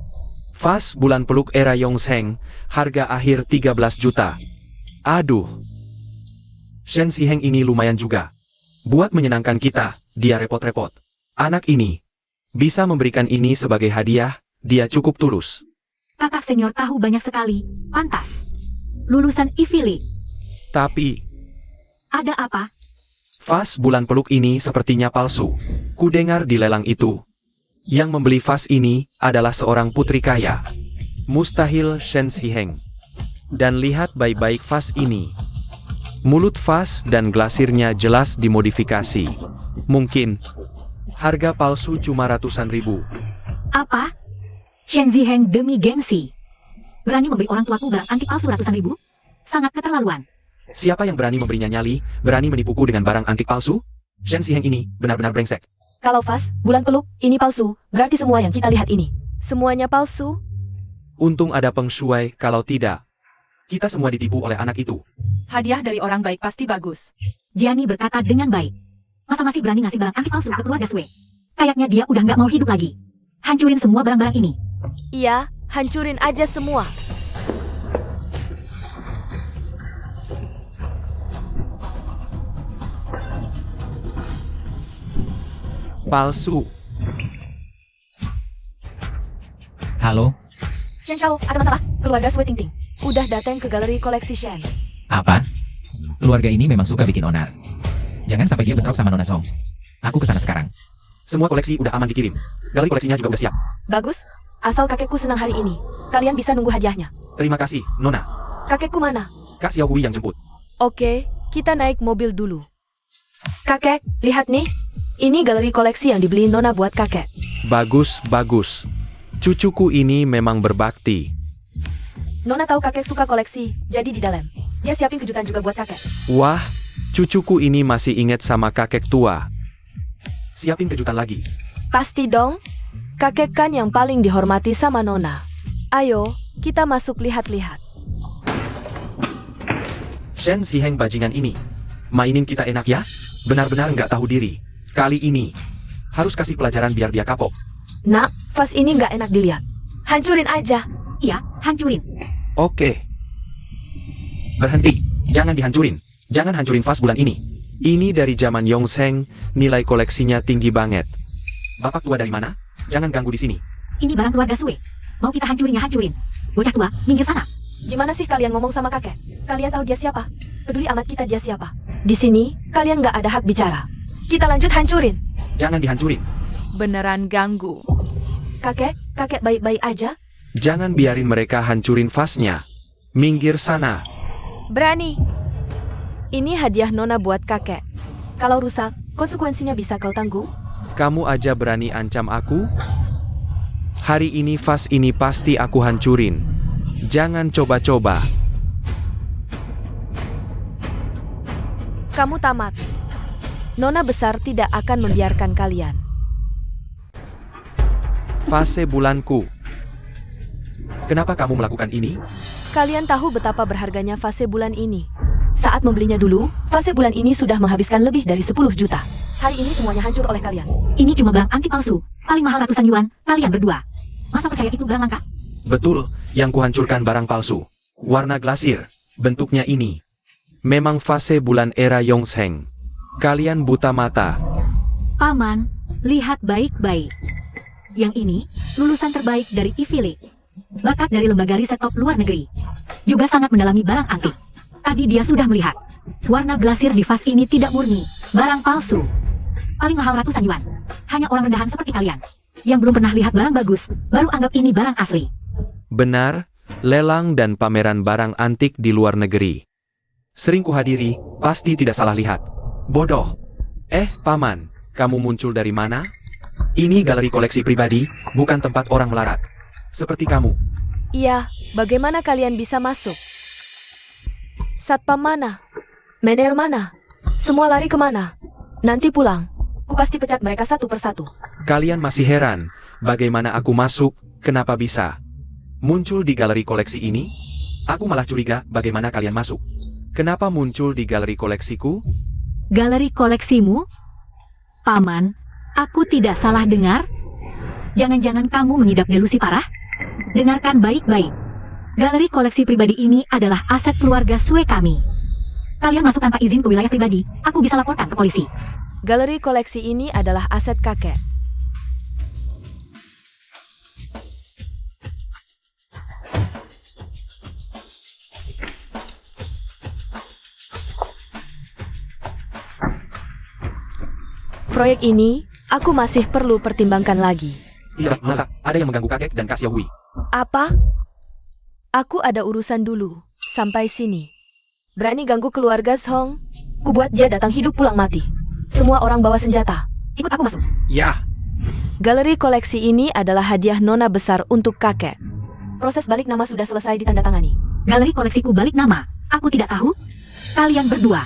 Vas bulan peluk era Yongzheng, harga akhir 13 juta. Aduh. Shen Ziheng ini lumayan juga. Buat menyenangkan kita, dia repot-repot. Anak ini bisa memberikan ini sebagai hadiah, dia cukup tulus. Kakak senior tahu banyak sekali. Pantas. Lulusan Ivy League. Tapi, Ada apa? vas bulan peluk ini sepertinya palsu. Kudengar di lelang itu, yang membeli vas ini adalah seorang putri kaya. Mustahil Shen Ziheng. Dan lihat baik-baik vas ini. Mulut vas dan glasirnya jelas dimodifikasi. Mungkin harga palsu cuma ratusan ribu. Apa? Shen Ziheng demi gengsi. Berani memberi orang tuaku barang antik palsu ratusan ribu? Sangat keterlaluan. Siapa yang berani memberinya nyali, berani menipuku dengan barang antik palsu? Shen Ziheng ini benar-benar brengsek. Kalau vas, bulan peluk, ini palsu, berarti semua yang kita lihat ini semuanya palsu? Untung ada Peng Shuai, kalau tidak, kita semua ditipu oleh anak itu. Hadiah dari orang baik pasti bagus. Jiani berkata dengan baik. Masa masih berani ngasih barang antik palsu ke keluarga Sue? Kayaknya dia udah nggak mau hidup lagi. Hancurin semua barang-barang ini. Iya, hancurin aja semua. Palsu. Halo, Shen Shao, ada masalah? Keluarga Sue Tingting udah datang ke galeri koleksi Shen. apa? Keluarga ini memang suka bikin onar. Jangan sampai dia bentrok sama Nona Song. Aku kesana sekarang. Semua koleksi udah aman dikirim. Galeri koleksinya juga udah siap. Bagus. Asal kakekku senang hari ini. Kalian bisa nunggu hadiahnya. Terima kasih, Nona. Kakekku mana? Kak Xiao Hui yang jemput. Oke, kita naik mobil dulu. Kakek, lihat nih. Ini galeri koleksi yang dibeli Nona buat kakek. Bagus, bagus. Cucuku ini memang berbakti. Nona tahu kakek suka koleksi, jadi di dalam. Dia siapin kejutan juga buat kakek. Wah, cucuku ini masih ingat sama kakek tua. Siapin kejutan lagi. Pasti dong. Kakek kan yang paling dihormati sama Nona. Ayo, kita masuk lihat-lihat. Shen Ziheng bajingan ini. Mainin kita enak ya? Benar-benar nggak tahu diri. Kali ini, harus kasih pelajaran biar dia kapok. Nak, vas ini nggak enak dilihat. Hancurin aja. Iya, hancurin. Oke, Berhenti, jangan dihancurin. Jangan hancurin vas bulan ini. ini dari zaman Yongsheng, nilai koleksinya tinggi banget. Bapak tua dari mana? Jangan ganggu di sini. Ini barang keluarga Sue. Mau kita hancurin ya hancurin. Bocah tua, minggir sana. Gimana sih kalian ngomong sama kakek? Kalian tahu dia siapa? Peduli amat kita dia siapa. Di sini, kalian nggak ada hak bicara. Kita lanjut hancurin. Jangan dihancurin. Beneran ganggu. Kakek baik-baik aja. Jangan biarin mereka hancurin vasnya. Minggir sana. Berani. Ini hadiah Nona buat kakek. Kalau rusak, konsekuensinya bisa kau tanggung. Kamu aja berani ancam aku? Hari ini vas ini pasti aku hancurin. Jangan coba-coba. Kamu tamat. Nona besar tidak akan membiarkan kalian. Fase bulanku. Kenapa kamu melakukan ini? Kalian tahu betapa berharganya fase bulan ini. Saat membelinya dulu, fase bulan ini sudah menghabiskan lebih dari 10 juta. Hari ini semuanya hancur oleh kalian. Ini cuma barang antik palsu. Paling mahal ratusan yuan, kalian berdua. Masa percaya itu barang langka? Betul, yang kuhancurkan barang palsu. Warna glasir. Bentuknya ini. Memang fase bulan era Yongsheng. Kalian buta mata. Paman, lihat baik-baik. Yang ini, lulusan terbaik dari Ivy League. Bakat dari lembaga riset top luar negeri. Juga sangat mendalami barang antik. Tadi dia sudah melihat. Warna glasir di vas ini tidak murni. Barang palsu. Paling mahal ratusan yuan. Hanya orang rendahan seperti kalian. Yang belum pernah lihat barang bagus, baru anggap ini barang asli. Benar, lelang dan pameran barang antik di luar negeri. Sering kuhadiri, pasti tidak salah lihat. Bodoh. Paman, kamu muncul dari mana? Ini galeri koleksi pribadi, bukan tempat orang melarat. Seperti kamu. Iya, bagaimana kalian bisa masuk? Satpam mana? Mener mana? Semua lari kemana? Nanti pulang. Ku pasti pecat mereka satu persatu. Kalian masih heran, bagaimana aku masuk, kenapa bisa? Muncul di galeri koleksi ini? Aku malah curiga bagaimana kalian masuk. Kenapa muncul di galeri koleksiku? Galeri koleksimu? Paman, aku tidak salah dengar? Jangan-jangan kamu mengidap delusi parah? Dengarkan baik-baik. Galeri koleksi pribadi ini adalah aset keluarga Sue kami. Kalian masuk tanpa izin ke wilayah pribadi, aku bisa laporkan ke polisi. Galeri koleksi ini adalah aset kakek. Proyek ini, aku masih perlu pertimbangkan lagi. Tidak, masa ada yang mengganggu kakek dan Kak Xiao Hui. Apa? Aku ada urusan dulu. Sampai sini. Berani ganggu keluarga Song? Ku buat dia datang hidup pulang mati. Semua orang bawa senjata. Ikut aku masuk. Ya, Galeri koleksi ini adalah hadiah Nona besar untuk kakek. Proses balik nama sudah selesai ditandatangani. Galeri koleksiku balik nama. Aku tidak tahu. Kalian berdua.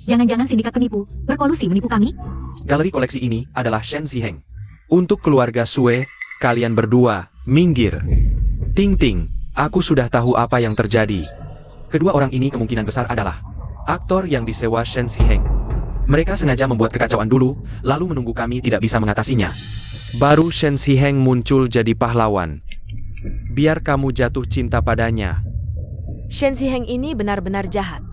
Jangan-jangan sindikat penipu, berkolusi menipu kami? galeri koleksi ini adalah Shen Ziheng. Untuk keluarga Sue, kalian berdua, minggir. Ting Ting, aku sudah tahu apa yang terjadi. Kedua orang ini kemungkinan besar adalah aktor yang disewa Shen Ziheng. Mereka sengaja membuat kekacauan dulu, lalu menunggu kami tidak bisa mengatasinya. Baru Shen Ziheng muncul jadi pahlawan. Biar kamu jatuh cinta padanya. Shen Ziheng ini benar-benar jahat.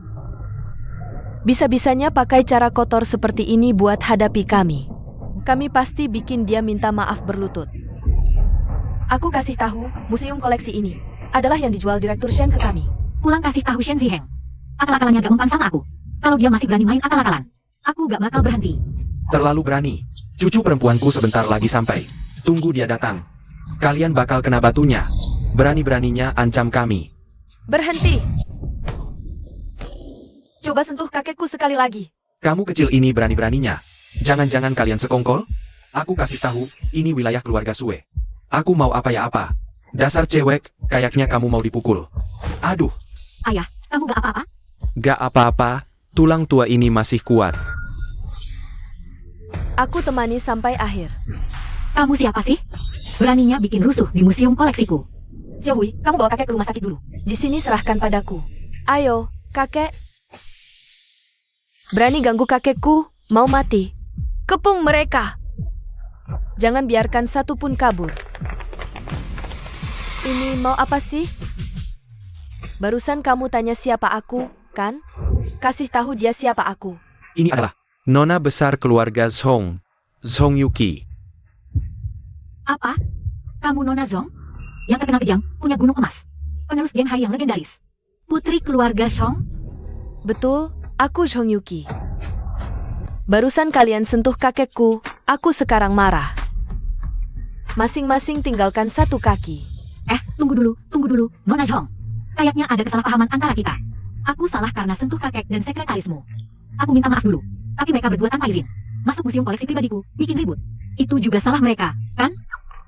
Bisa-bisanya pakai cara kotor seperti ini buat hadapi kami. Kami pasti bikin dia minta maaf berlutut. Aku kasih tahu, museum koleksi ini adalah yang dijual Direktur Shen ke kami. Pulang kasih tahu Shen Ziheng. Akal-akalannya gak mempan sama aku. Kalau dia masih berani main akal-akalan, aku gak bakal berhenti. Terlalu berani. Cucu perempuanku sebentar lagi sampai. Tunggu dia datang. Kalian bakal kena batunya. Berani-beraninya ancam kami. Berhenti. Coba sentuh kakekku sekali lagi. Kamu kecil ini berani-beraninya. Jangan-jangan kalian sekongkol? Aku kasih tahu, ini wilayah keluarga Sue. Aku mau apa ya apa. Dasar cewek, kayaknya kamu mau dipukul. Aduh, Ayah, kamu gak apa-apa? Gak apa-apa, tulang tua ini masih kuat. Aku temani sampai akhir. Kamu siapa sih? Beraninya bikin rusuh di museum koleksiku. Xiaohui, kamu bawa kakek ke rumah sakit dulu. Di sini serahkan padaku. Ayo, kakek. Berani ganggu kakekku, mau mati. Kepung mereka. Jangan biarkan satu pun kabur. Ini mau apa sih? Barusan kamu tanya siapa aku, kan? Kasih tahu dia siapa aku. ini adalah Nona besar keluarga Zhong, Zhong Yuki. Apa? Kamu Nona Zhong? Yang terkenal kejam, punya gunung emas. Penerus geng Hai yang legendaris. Putri keluarga Zhong? Betul, aku Zhong Yuki. Barusan kalian sentuh kakekku, aku sekarang marah. Masing-masing tinggalkan satu kaki. Tunggu dulu, Nona Zhong. Kayaknya ada kesalahpahaman antara kita. Aku salah karena sentuh kakek dan sekretarismu. Aku minta maaf dulu, tapi mereka berdua tanpa izin. Masuk museum koleksi pribadiku, bikin ribut. Itu juga salah mereka, kan?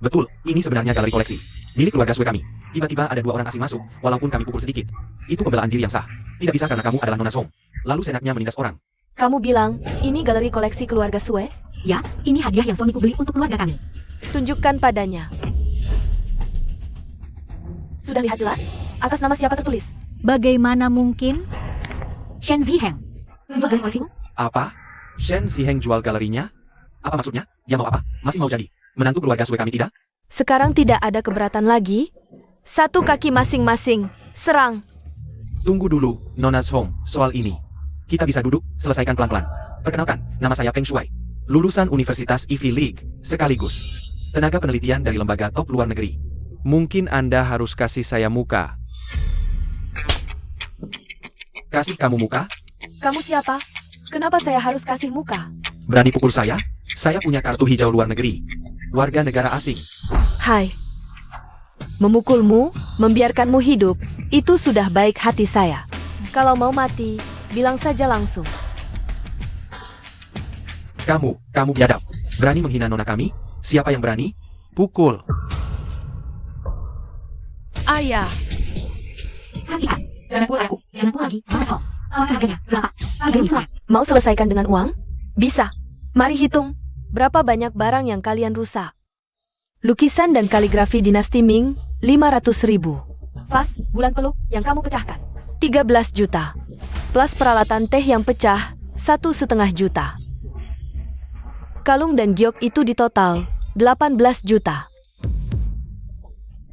betul, ini sebenarnya galeri koleksi. Milik keluarga Sue kami. Tiba-tiba ada 2 orang asing masuk, walaupun kami pukul sedikit. Itu pembelaan diri yang sah. Tidak bisa karena kamu adalah Nona Zhong. Lalu senaknya menindas orang. Kamu bilang, ini galeri koleksi keluarga Sue? Ya, ini hadiah yang suamiku beli untuk keluarga kami. Tunjukkan padanya. Sudah lihat jelas? Atas nama siapa tertulis? Bagaimana mungkin? Shen Ziheng. Jual galeri koleksiku? Apa? Shen Ziheng jual galerinya? Apa maksudnya? Dia mau apa? Masih mau jadi menantu keluarga Sue kami tidak? Sekarang tidak ada keberatan lagi. Satu kaki masing-masing. Serang. Tunggu dulu, Nona Zhong, soal ini. Kita bisa duduk, selesaikan pelan-pelan. Perkenalkan, nama saya Peng Shuai. Lulusan Universitas Ivy League, sekaligus tenaga penelitian dari lembaga top luar negeri. Mungkin Anda harus kasih saya muka. Kasih kamu muka? Kamu siapa? Kenapa saya harus kasih muka? Berani pukul saya? Saya punya kartu hijau luar negeri. Warga negara asing. Hai. Memukulmu, membiarkanmu hidup, itu sudah baik hati saya. Kalau mau mati, bilang saja langsung. Kamu biadab. Berani menghina nona kami? Siapa yang berani? Pukul. Ayah, Hati-hati. Jangan pukul aku. Jangan pukul lagi. Nona Zhong. Apakah harganya? Berapa? Harga ini semua. Mau selesaikan dengan uang? Bisa. Mari hitung. Berapa banyak barang yang kalian rusak? Lukisan dan kaligrafi dinasti Ming, 500.000. Vas, bulan peluk, yang kamu pecahkan. 13 juta. Plus peralatan teh yang pecah, 1,5 juta. Kalung dan giok itu di total, 18 juta.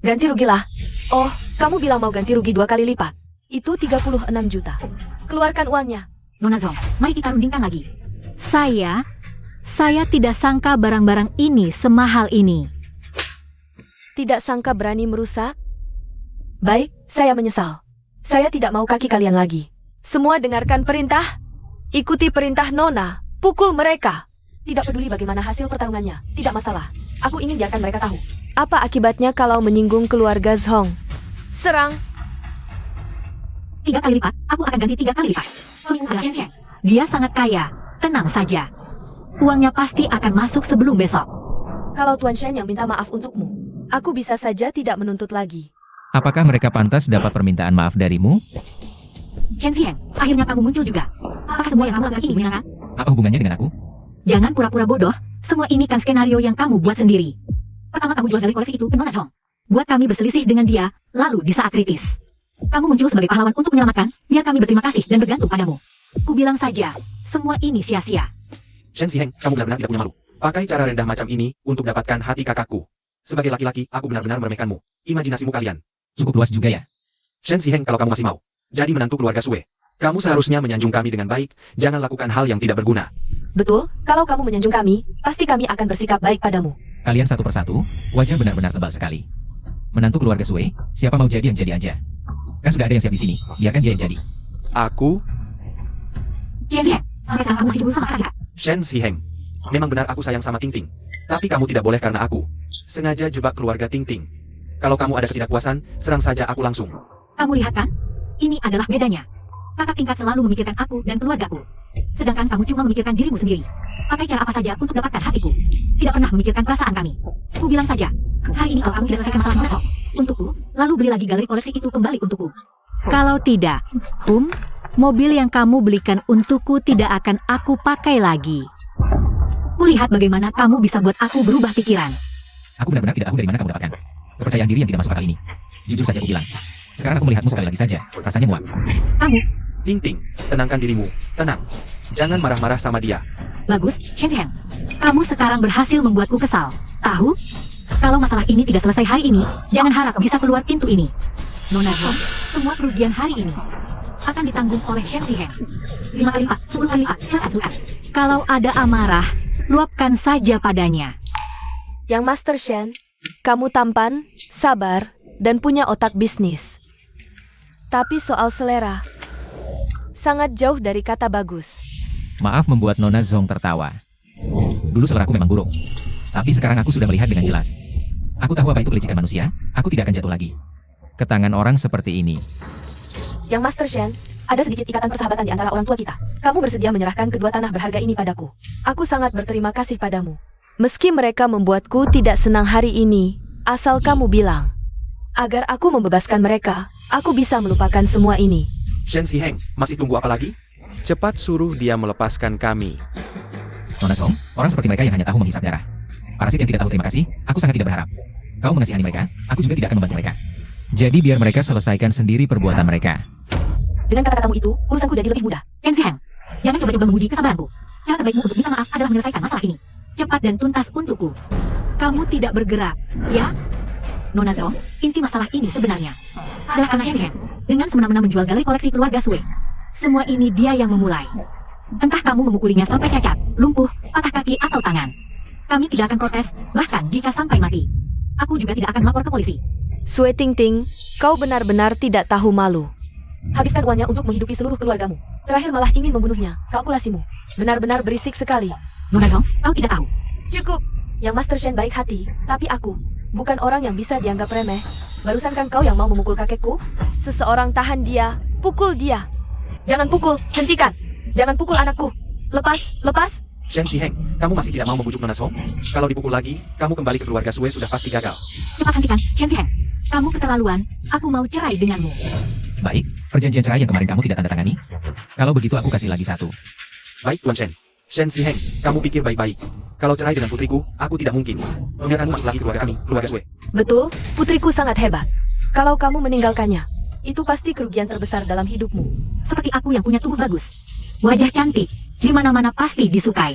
Ganti rugilah. Oh, kamu bilang mau ganti rugi 2 kali lipat. Itu 36 juta. Keluarkan uangnya. Nona Zhong, mari kita rundingkan lagi. Saya tidak sangka barang-barang ini semahal ini. Tidak sangka berani merusak? Baik, saya menyesal. Saya tidak mau kaki kalian lagi. Semua dengarkan perintah. Ikuti perintah Nona. Pukul mereka. Tidak peduli bagaimana hasil pertarungannya. Tidak masalah. Aku ingin biarkan mereka tahu. Apa akibatnya kalau menyinggung keluarga Zhong? Serang. 3 kali lipat, aku akan ganti 3 kali lipat. Suamiku adalah Shen Ziheng. Dia sangat kaya. Tenang saja. Uangnya pasti akan masuk sebelum besok. Kalau Tuan Shen yang minta maaf untukmu, aku bisa saja tidak menuntut lagi. Apakah mereka pantas dapat permintaan maaf darimu? Shen Ziheng, akhirnya kamu muncul juga. Apakah semua yang kamu lakukan ini menyenangkan? Apa hubungannya dengan aku? Jangan pura-pura bodoh. Semua ini kan skenario yang kamu buat sendiri. Pertama kamu jual galeri koleksi itu ke Nona Zhong. Buat kami berselisih dengan dia, lalu di saat kritis. Kamu muncul sebagai pahlawan untuk menyelamatkan, biar kami berterima kasih dan bergantung padamu. Ku bilang saja, semua ini sia-sia. Shen Ziheng, kamu benar-benar tidak punya malu. Pakai cara rendah macam ini untuk dapatkan hati kakakku. Sebagai laki-laki, aku benar-benar meremehkanmu. Imajinasimu kalian. Cukup luas juga ya. Shen Ziheng, kalau kamu masih mau jadi menantu keluarga Sue, kamu seharusnya menyanjung kami dengan baik. Jangan lakukan hal yang tidak berguna. Betul, kalau kamu menyanjung kami, pasti kami akan bersikap baik padamu. Kalian satu persatu, wajah benar-benar tebal sekali. Menantu keluarga Sue, siapa mau jadi yang jadi aja. Kan sudah ada yang siap di sini, biarkan dia yang jadi. Aku? Shen Ziheng, sampai sekarang kamu masih cemburu sama kakak. Shen Ziheng. Memang benar aku sayang sama Ting Ting. Tapi kamu tidak boleh karena aku sengaja jebak keluarga Ting Ting. Kalau kamu ada ketidakpuasan, serang saja aku langsung. Kamu lihat kan? Ini adalah bedanya. Kakak tingkat selalu memikirkan aku dan keluargaku. Sedangkan kamu cuma memikirkan dirimu sendiri. Pakai cara apa saja untuk dapatkan hatiku. Tidak pernah memikirkan perasaan kami. Ku bilang saja, hari ini kalau kamu tidak selesaikan masalah besok untukku, lalu beli lagi galeri koleksi itu kembali untukku. Kalau tidak, mobil yang kamu belikan untukku tidak akan aku pakai lagi. Kulihat bagaimana kamu bisa buat aku berubah pikiran. Aku benar-benar tidak tahu dari mana kamu dapatkan kepercayaan diri yang tidak masuk akal ini. Jujur saja aku bilang. Sekarang aku melihatmu sekali lagi saja. Rasanya muak. Kamu, Ting Ting, tenangkan dirimu. Tenang. Jangan marah-marah sama dia. bagus, Shen Ziheng. Kamu sekarang berhasil membuatku kesal. Tahu? Kalau masalah ini tidak selesai hari ini, jangan harap bisa keluar pintu ini. Nona Zhong, semua kerugian hari ini akan ditanggung oleh Shen Ziheng. 5 kali lipat, 10 kali lipat, silakan. Kalau ada amarah, luapkan saja padanya. Yang Master Shen, kamu tampan, sabar, dan punya otak bisnis. Tapi soal selera, sangat jauh dari kata bagus. Maaf membuat Nona Zhong tertawa. Dulu seleraku memang buruk. Tapi sekarang aku sudah melihat dengan jelas. Aku tahu apa itu kelicikan manusia, aku tidak akan jatuh lagi ke tangan orang seperti ini. Yang Master Shen, ada sedikit ikatan persahabatan di antara orang tua kita. Kamu bersedia menyerahkan kedua tanah berharga ini padaku. Aku sangat berterima kasih padamu. Meski mereka membuatku tidak senang hari ini, asal kamu bilang. Agar aku membebaskan mereka, aku bisa melupakan semua ini. Shen Ziheng, masih tunggu apa lagi? Cepat suruh dia melepaskan kami. Nona Zhong, orang seperti mereka yang hanya tahu menghisap darah. Parasit yang tidak tahu terima kasih, aku sangat tidak berharap. Kau mengasihani mereka, aku juga tidak akan membantu mereka. Jadi biar mereka selesaikan sendiri perbuatan mereka. Dengan kata-katamu itu, urusanku jadi lebih mudah. Shen Ziheng, jangan coba-coba menguji kesabaranku. Cara terbaikmu untuk minta maaf adalah menyelesaikan masalah ini. Cepat dan tuntas untukku. Kamu tidak bergerak, ya? Nona Zhong, inti masalah ini sebenarnya adalah karena Shen Ziheng dengan semena-mena menjual galeri koleksi keluarga Sui. Semua ini dia yang memulai. Entah kamu memukulinya sampai cacat, lumpuh, patah kaki atau tangan. Kami tidak akan protes, bahkan jika sampai mati. Aku juga tidak akan melapor ke polisi. Sue Ting Ting, kau benar-benar tidak tahu malu. Habiskan uangnya untuk menghidupi seluruh keluargamu. Terakhir malah ingin membunuhnya. Kalkulasimu benar-benar berisik sekali. Nona Zhong, kau tidak tahu. Cukup. Yang Master Shen baik hati, tapi aku bukan orang yang bisa dianggap remeh. Barusan kan kau yang mau memukul kakekku? Seseorang tahan dia, pukul dia. Jangan pukul, hentikan. Jangan pukul anakku. Lepas, lepas. Shen Ziheng, kamu masih tidak mau membujuk Nona Zhong? Kalau dipukul lagi, kamu kembali ke keluarga Sue sudah pasti gagal. Cepat hentikan, Shen Ziheng. Kamu keterlaluan, aku mau cerai denganmu. Baik, perjanjian cerai yang kemarin kamu tidak tanda tangani. Kalau begitu aku kasih lagi satu. Baik Tuan Shen. Shen Ziheng, kamu pikir baik-baik. Kalau cerai dengan putriku, aku tidak mungkin. Biarkan masuk lagi keluarga kami, keluarga Sue. Betul, putriku sangat hebat. Kalau kamu meninggalkannya, itu pasti kerugian terbesar dalam hidupmu. Seperti aku yang punya tubuh bagus. Wajah cantik, di mana-mana pasti disukai.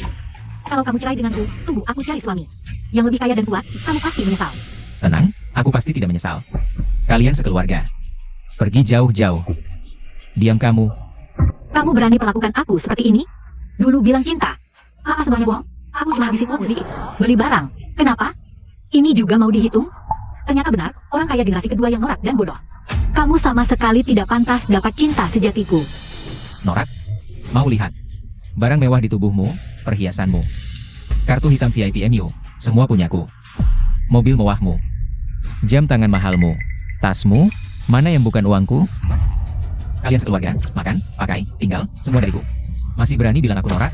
Kalau kamu cerai denganku, tunggu aku cari suami. Yang lebih kaya dan kuat, kamu pasti menyesal. Tenang, aku pasti tidak menyesal. Kalian sekeluarga. Pergi jauh-jauh. Diam kamu. Kamu berani perlakukan aku seperti ini? Dulu bilang cinta. Apa semuanya bohong? Aku cuma habisin uang sedikit. Beli barang. Kenapa? Ini juga mau dihitung? Ternyata benar, orang kaya generasi kedua yang norak dan bodoh. Kamu sama sekali tidak pantas dapat cinta sejatiku. Norak? Mau lihat? Barang mewah di tubuhmu, perhiasanmu. Kartu hitam VIP MU, semua punyaku. Mobil mewahmu. Jam tangan mahalmu. Tasmu, mana yang bukan uangku? Kalian sekeluarga, makan, pakai, tinggal, semua dariku. Masih berani bilang aku norak?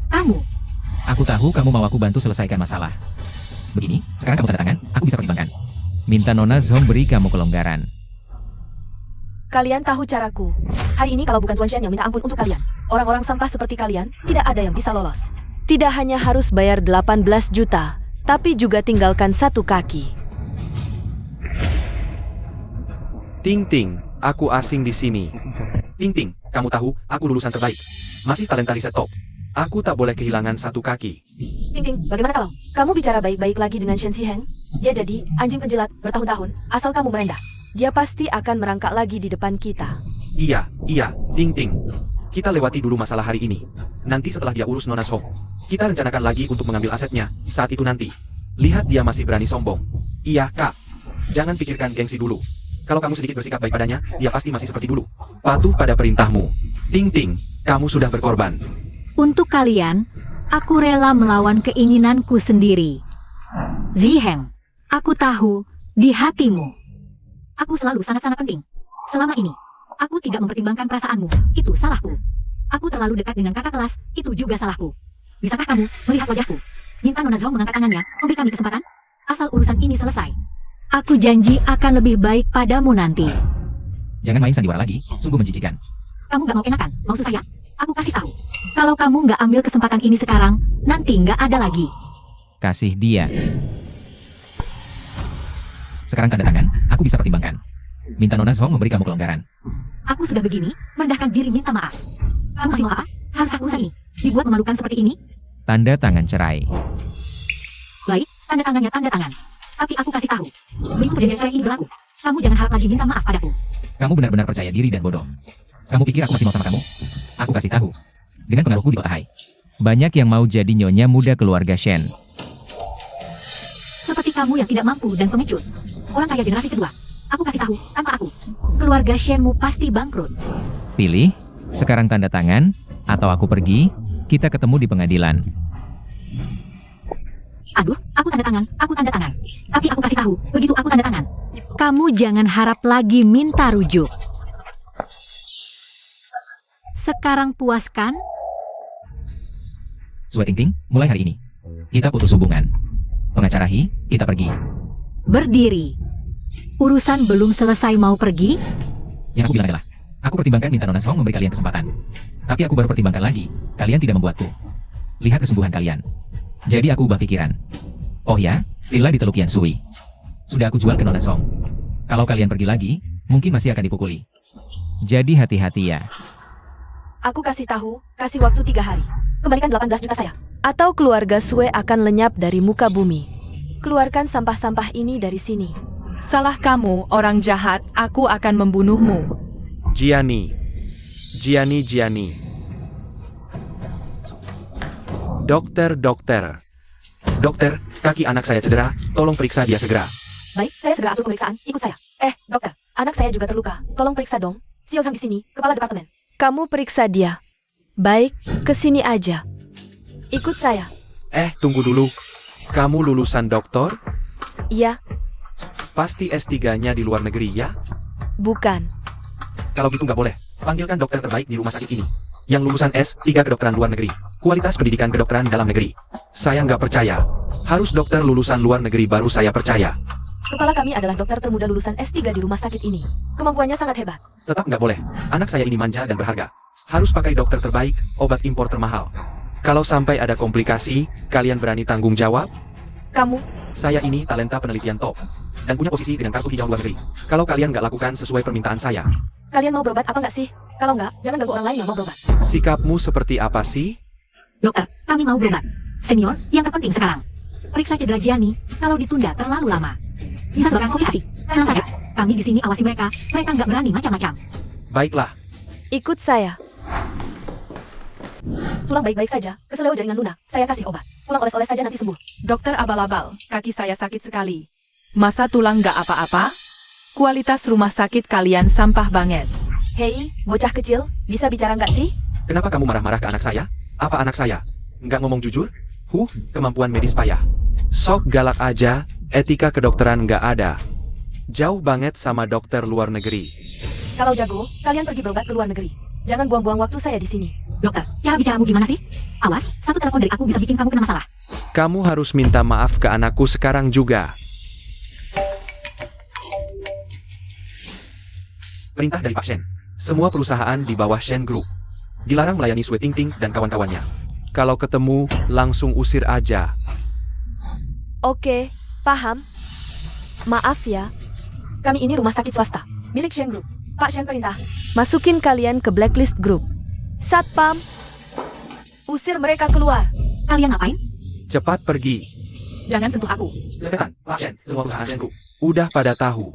Kamu, Aku tahu kamu mau aku bantu selesaikan masalah. Begini, sekarang kamu tanda tangan, aku bisa pertimbangkan. Minta Nona Zhong beri kamu kelonggaran. Kalian tahu caraku. Hari ini kalau bukan Tuan Shen yang minta ampun untuk kalian, orang-orang sampah seperti kalian, tidak ada yang bisa lolos. Tidak hanya harus bayar 18 juta, tapi juga tinggalkan satu kaki. Ting Ting, aku asing di sini. Ting Ting, kamu tahu, aku lulusan terbaik. Masih talenta riset top. Aku tak boleh kehilangan satu kaki. Ting Ting, bagaimana kalau kamu bicara baik-baik lagi dengan Shen Ziheng? Dia jadi anjing penjilat bertahun-tahun, asal kamu merendah. Dia pasti akan merangkak lagi di depan kita. Iya, Ting Ting. Kita lewati dulu masalah hari ini. Nanti setelah dia urus Nona Zhong, kita rencanakan lagi untuk mengambil asetnya. Saat itu nanti, lihat dia masih berani sombong. Iya, Kak. Jangan pikirkan gengsi dulu. Kalau kamu sedikit bersikap baik padanya, dia pasti masih seperti dulu. Patuh pada perintahmu. Ting Ting, kamu sudah berkorban. Untuk kalian, aku rela melawan keinginanku sendiri. Ziheng, aku tahu di hatimu. Aku selalu sangat-sangat penting. Selama ini, aku tidak mempertimbangkan perasaanmu. Itu salahku. Aku terlalu dekat dengan kakak kelas. Itu juga salahku. Bisakah kamu melihat wajahku? Minta Nona Zhong mengangkat tangannya, memberi kami kesempatan. Asal urusan ini selesai. Aku janji akan lebih baik padamu nanti. Jangan main sandiwara lagi, sungguh menjijikan. Kamu gak mau enakan, mau susah ya? Aku kasih tahu. Kalau kamu gak ambil kesempatan ini sekarang, nanti gak ada lagi. Kasih dia. Sekarang tanda tangan, aku bisa pertimbangkan. Minta Nona Zhong memberi kamu kelonggaran. Aku sudah begini, merendahkan diri minta maaf. Kamu masih mau apa? Haruskah urusan ini dibuat memalukan seperti ini? Tanda tangan cerai. Baik, tanda tangannya tanda tangan. Tapi aku kasih tahu. Begitu perjanjian cerai ini berlaku, kamu jangan harap lagi minta maaf padaku. Kamu benar-benar percaya diri dan bodoh. Kamu pikir aku masih mau sama kamu? Aku kasih tahu. Dengan pengaruhku di kota Hai, banyak yang mau jadi nyonya muda keluarga Shen. Seperti kamu yang tidak mampu dan pengecut. Orang kaya generasi kedua. Aku kasih tahu, tanpa aku, keluarga Shenmu pasti bangkrut. Pilih, sekarang tanda tangan, atau aku pergi, kita ketemu di pengadilan. Aduh, aku tanda tangan. Tapi aku kasih tahu, begitu aku tanda tangan, kamu jangan harap lagi minta rujuk. Sekarang puas kan? Sue Ting Ting, mulai hari ini, kita putus hubungan. Pengacara Hi, kita pergi. Berdiri. Urusan belum selesai mau pergi? Yang aku bilang adalah, aku pertimbangkan minta Nona Zhong memberi kalian kesempatan. Tapi aku baru pertimbangkan lagi, kalian tidak membuatku. Lihat kesungguhan kalian. Jadi aku ubah pikiran. Oh ya, villa di Teluk Yansui. Sudah aku jual ke Nona Zhong. Kalau kalian pergi lagi, mungkin masih akan dipukuli. Jadi hati-hati ya. Aku kasih tahu, kasih waktu 3 hari. Kembalikan 18 juta saya. Atau keluarga Sue akan lenyap dari muka bumi. Keluarkan sampah-sampah ini dari sini. Salah kamu, orang jahat, aku akan membunuhmu. Gianni. Dokter. Dokter, kaki anak saya cedera, tolong periksa dia segera. Baik, saya segera atur pemeriksaan. Ikut saya. Dokter, anak saya juga terluka. Tolong periksa dong. Xiao Zhang di sini, kepala departemen. Kamu periksa dia. Baik, ke sini aja. Ikut saya. Tunggu dulu. Kamu lulusan doktor? Iya, Pasti S3-nya di luar negeri ya? bukan. Kalau gitu nggak boleh. Panggilkan dokter terbaik di rumah sakit ini. Yang lulusan S3 kedokteran luar negeri. Kualitas pendidikan kedokteran dalam negeri. Saya nggak percaya. Harus dokter lulusan luar negeri baru saya percaya. Kepala kami adalah dokter termuda lulusan S3 di rumah sakit ini. Kemampuannya sangat hebat. Tetap nggak boleh. Anak saya ini manja dan berharga. Harus pakai dokter terbaik, obat impor termahal. Kalau sampai ada komplikasi, kalian berani tanggung jawab? Kamu, Saya ini talenta penelitian top. Dan punya posisi dengan kartu hijau luar negeri. Kalau kalian nggak lakukan sesuai permintaan saya. kalian mau berobat apa nggak sih? Kalau nggak, jangan ganggu orang lain yang mau berobat. Sikapmu seperti apa sih? Dokter, kami mau berobat. Senior, yang terpenting sekarang, periksa cedera Gianni. Kalau ditunda terlalu lama, bisa sebabkan komplikasi. Tenang saja, kami di sini awasi mereka. Mereka nggak berani macam-macam. Baiklah. Ikut saya. Tulang baik-baik saja, keseleo jaringan lunak. Saya kasih obat. Pulang oles-oles saja nanti sembuh. Dokter abal-abal, kaki saya sakit sekali. Masa tulang nggak apa-apa? Kualitas rumah sakit kalian sampah banget. Hei, bocah kecil, bisa bicara nggak sih? Kenapa kamu marah-marah ke anak saya? Apa anak saya? Nggak ngomong jujur? Kemampuan medis payah. Sok galak aja, etika kedokteran nggak ada. Jauh banget sama dokter luar negeri. Kalau jago, kalian pergi berobat ke luar negeri. Jangan buang-buang waktu saya di sini. Dokter, cara bicaramu gimana sih? Awas, satu telepon dari aku bisa bikin kamu kena masalah. Kamu harus minta maaf ke anakku sekarang juga. Perintah dari Pak Shen. Semua perusahaan di bawah Shen Group dilarang melayani Sue Ting Ting dan kawan-kawannya. Kalau ketemu, langsung usir aja. Oke, paham. Maaf ya. Kami ini rumah sakit swasta, milik Shen Group. Pak Shen perintah, masukin kalian ke blacklist group. Satpam, usir mereka keluar. Kalian ngapain? Cepat pergi. Jangan sentuh aku. Cepetan, Pak Shen, semua perusahaan Shen Group. Udah pada tahu.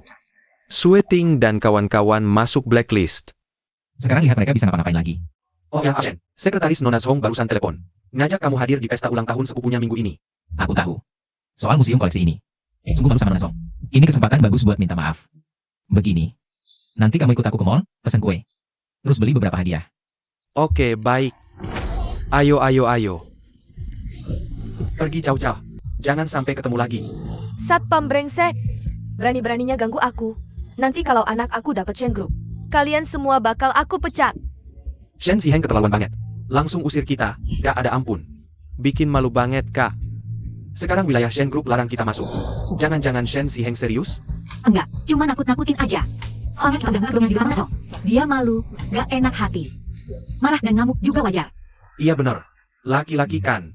Sue Ting dan kawan-kawan masuk blacklist. Sekarang lihat mereka bisa ngapa-ngapain lagi. Oh ya, Pak Shen, Sekretaris Nona Zhong barusan telepon. Ngajak kamu hadir di pesta ulang tahun sepupunya minggu ini. Aku tahu. Soal museum koleksi ini. Sungguh malu sama Nona Zhong. Ini kesempatan bagus buat minta maaf. Begini. Nanti kamu ikut aku ke mall, pesan kue. Terus beli beberapa hadiah. Oke, baik. Ayo, ayo, ayo. Pergi jauh-jauh. Jangan sampai ketemu lagi. Satpam brengsek. Berani-beraninya ganggu aku. Nanti kalau anak aku dapat Shen Group, kalian semua bakal aku pecat. Shen Ziheng keterlaluan banget. Langsung usir kita, gak ada ampun. Bikin malu banget, Kak. Sekarang wilayah Shen Group larang kita masuk. Jangan-jangan Shen Ziheng serius? Enggak, cuma nakut-nakutin aja. Soalnya kita dengar dongeng di depan Song. Dia malu, gak enak hati. Marah dan ngamuk juga wajar. Iya bener. Laki-laki kan.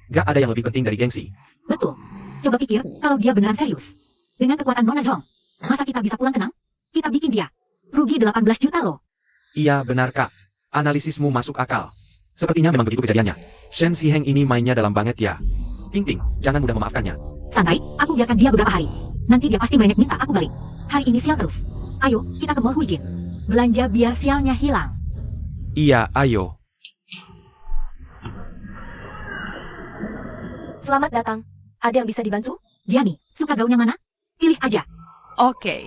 Gak ada yang lebih penting dari gengsi. Betul. Coba pikir, kalau dia beneran serius. Dengan kekuatan Nona Zhong, masa kita bisa pulang tenang? Kita bikin dia rugi 18 juta loh. Iya benar kak. Analisismu masuk akal. Sepertinya memang begitu kejadiannya. Shen Ziheng ini mainnya dalam banget ya. Ting Ting, jangan mudah memaafkannya. Santai, aku biarkan dia beberapa hari. Nanti dia pasti merengek minta aku balik. Hari ini sial terus. Ayo, kita ke Mall Huijin. Belanja biar sialnya hilang. Iya, ayo. Selamat datang. Ada yang bisa dibantu? Jiani, suka gaunnya mana? Pilih aja. Oke.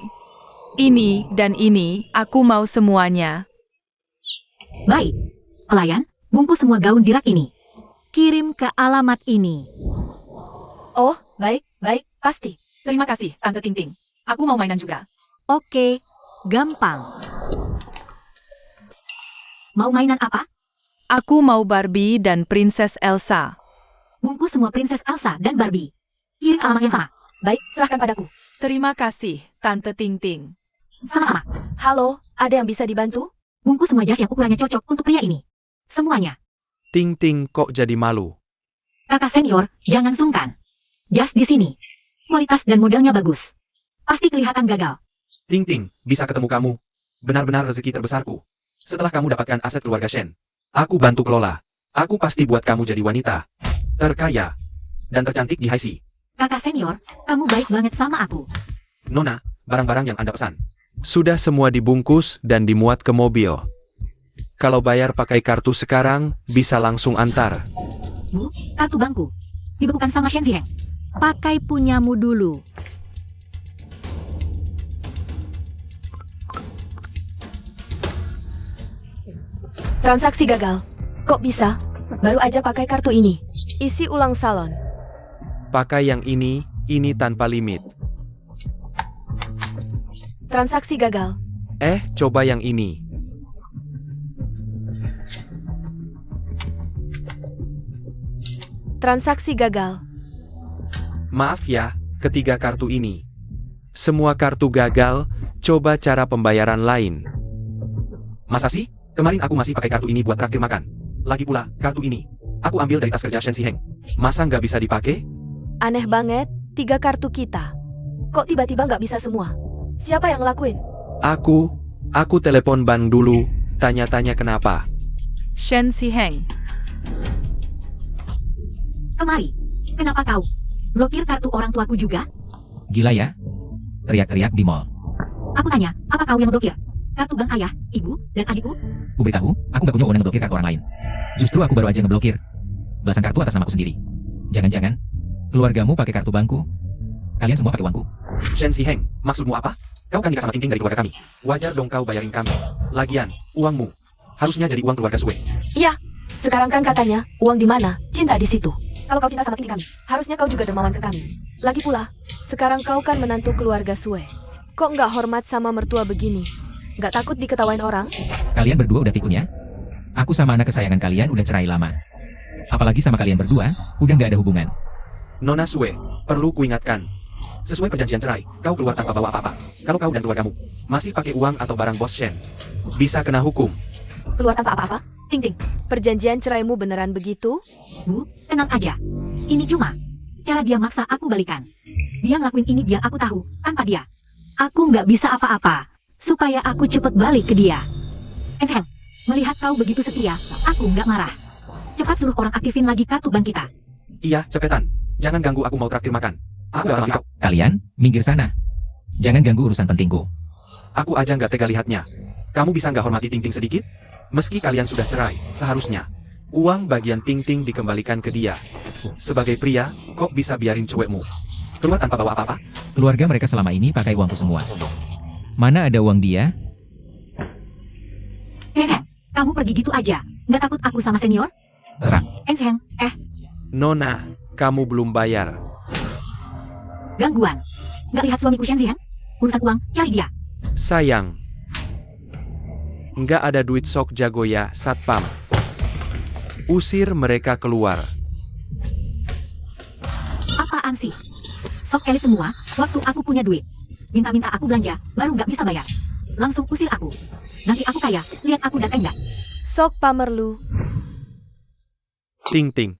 Ini dan ini, aku mau semuanya. Baik. Pelayan, bungkus semua gaun di rak ini. Kirim ke alamat ini. Oh, baik, baik, pasti. Terima kasih, Tante Ting Ting. Aku mau mainan juga. Oke, gampang. Mau mainan apa? Aku mau Barbie dan Princess Elsa. Bungkus semua Princess Elsa dan Barbie. Kirim alamat yang sama. Baik, serahkan padaku. Terima kasih, Tante Ting Ting. Sama-sama. Halo, ada yang bisa dibantu? Bungkus semua jas yang ukurannya cocok untuk pria ini. Semuanya. Ting Ting kok jadi malu. Kakak senior, jangan sungkan. Jas di sini. Kualitas dan modelnya bagus. Pasti kelihatan gagal. Ting Ting, bisa ketemu kamu. Benar-benar rezeki terbesarku. Setelah kamu dapatkan aset keluarga Shen, aku bantu kelola. Aku pasti buat kamu jadi wanita terkaya dan tercantik di Haisi. Kakak senior, kamu baik banget sama aku. Nona, barang-barang yang Anda pesan. Sudah semua dibungkus dan dimuat ke mobil. Kalau bayar pakai kartu sekarang, bisa langsung antar. Bu, kartu bangku. Dibekukan sama Shen Ziheng. Pakai punyamu dulu. Transaksi gagal. Kok bisa? Baru aja pakai kartu ini. Isi ulang salon. Pakai yang ini tanpa limit. Transaksi gagal. Coba yang ini. Transaksi gagal. Maaf ya, ketiga kartu ini. Semua kartu gagal, coba cara pembayaran lain. Masa sih? Kemarin aku masih pakai kartu ini buat traktir makan. Lagi pula, kartu ini aku ambil dari tas kerja Shen Ziheng. Masa nggak bisa dipakai? Aneh banget, 3 kartu kita. Kok tiba-tiba nggak bisa semua? Siapa yang ngelakuin? Aku telepon bank dulu, tanya-tanya kenapa. Shen Ziheng. Kemari. Kenapa kau? Blokir kartu orang tuaku juga? Gila ya? Teriak-teriak di mall. Aku tanya, apa kau yang blokir? Kartu bank ayah, ibu, dan adikku? Ku beritahu, aku gak punya wewenang ngeblokir kartu orang lain. Justru aku baru aja ngeblokir belasan kartu atas namaku sendiri. Jangan-jangan keluargamu pakai kartu bankku? Kalian semua pakai uangku? Shen Ziheng, maksudmu apa? Kau kan nikah sama Ting Ting dari keluarga kami. Wajar dong kau bayarin kami. Lagian, uangmu harusnya jadi uang keluarga Sue. Iya. Sekarang kan katanya, uang di mana, cinta di situ. Kalau kau cinta sama Ting Ting kami, harusnya kau juga dermawan ke kami. Lagi pula, sekarang kau kan menantu keluarga Sue. Kok nggak hormat sama mertua begini? Nggak takut diketawain orang? Kalian berdua udah pikun ya? Aku sama anak kesayangan kalian udah cerai lama. Apalagi sama kalian berdua, udah nggak ada hubungan. Nona Sue, perlu kuingatkan. Sesuai perjanjian cerai, kau keluar tanpa bawa apa-apa. Kalau kau dan keluargamu masih pakai uang atau barang bos Shen, bisa kena hukum. Keluar tanpa apa-apa? Ting Ting, perjanjian ceraimu beneran begitu? Bu, tenang aja. Ini cuma cara dia maksa aku balikan. Dia ngelakuin ini biar aku tahu, tanpa dia aku nggak bisa apa-apa. Supaya aku cepet balik ke dia. Ziheng, melihat kau begitu setia, aku nggak marah. Cepat suruh orang aktifin lagi kartu bank kita. Iya, cepetan. Jangan ganggu aku mau traktir makan. Aku gak maafin kau. Kalian, minggir sana. Jangan ganggu urusan pentingku. Aku aja nggak tega lihatnya. Kamu bisa nggak hormati Ting Ting sedikit? Meski kalian sudah cerai, seharusnya uang bagian Ting Ting dikembalikan ke dia. Sebagai pria, kok bisa biarin cewekmu keluar tanpa bawa apa-apa? Keluarga mereka selama ini pakai uangku semua. Mana ada uang dia? Enzheng, kamu pergi gitu aja. Nggak takut aku sama senior? Terserah. Enzheng, Nona, kamu belum bayar. gangguan. Nggak lihat suamiku Shen Zihen? Urusan uang, cari dia. Sayang. Nggak ada duit sok jago ya, satpam. Usir mereka keluar. Apaan sih? Sok elit semua, waktu aku punya duit. Minta-minta aku belanja, baru nggak bisa bayar. Langsung usir aku. Nanti aku kaya, lihat aku datang nggak? Sok pamerlu. Ting Ting.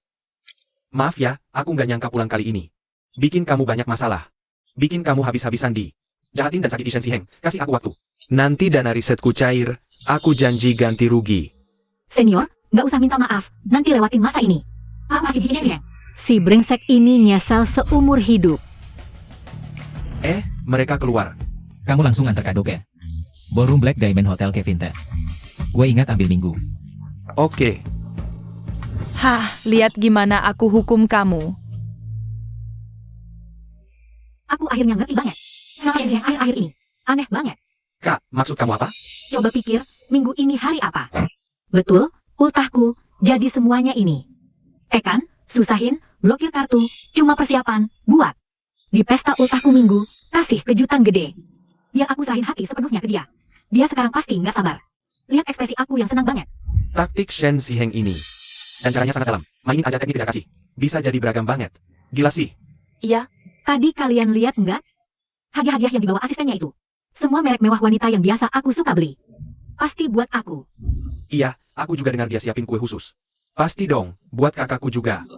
Maaf ya, aku nggak nyangka pulang kali ini. Bikin kamu banyak masalah. Bikin kamu habis-habisan di jahatin dan sakiti Shen Ziheng. Kasih aku waktu. Nanti dana risetku cair, aku janji ganti rugi. Senior, nggak usah minta maaf. Nanti lewatin masa ini. Aku masih bikin Shen Ziheng. Si brengsek ini nyesal seumur hidup. Mereka keluar. Kamu langsung antar kado ke Ballroom Black Diamond Hotel Kevinta. Gue ingat ambil minggu. Oke, Hah, lihat gimana aku hukum kamu. Aku akhirnya ngerti banget. Kenapa Shen Ziheng akhir-akhir ini? Aneh banget. Kak, maksud kamu apa? Coba pikir, minggu ini hari apa? Betul, ultahku, jadi semuanya ini. Tekan, susahin, blokir kartu, cuma persiapan, buat. Di pesta ultahku minggu, kasih kejutan gede. Biar aku serahin hati sepenuhnya ke dia. Dia sekarang pasti nggak sabar. Lihat ekspresi aku yang senang banget. Taktik Shen Ziheng ini. Dan caranya sangat dalam. Mainin aja teknik kejar kasih. Bisa jadi beragam banget. Gila sih. Iya, Tadi kalian lihat nggak? Hadiah-hadiah yang dibawa asistennya itu. Semua merek mewah wanita yang biasa aku suka beli. Pasti buat aku. Iya, aku juga dengar dia siapin kue khusus. Pasti dong, buat kakakku juga.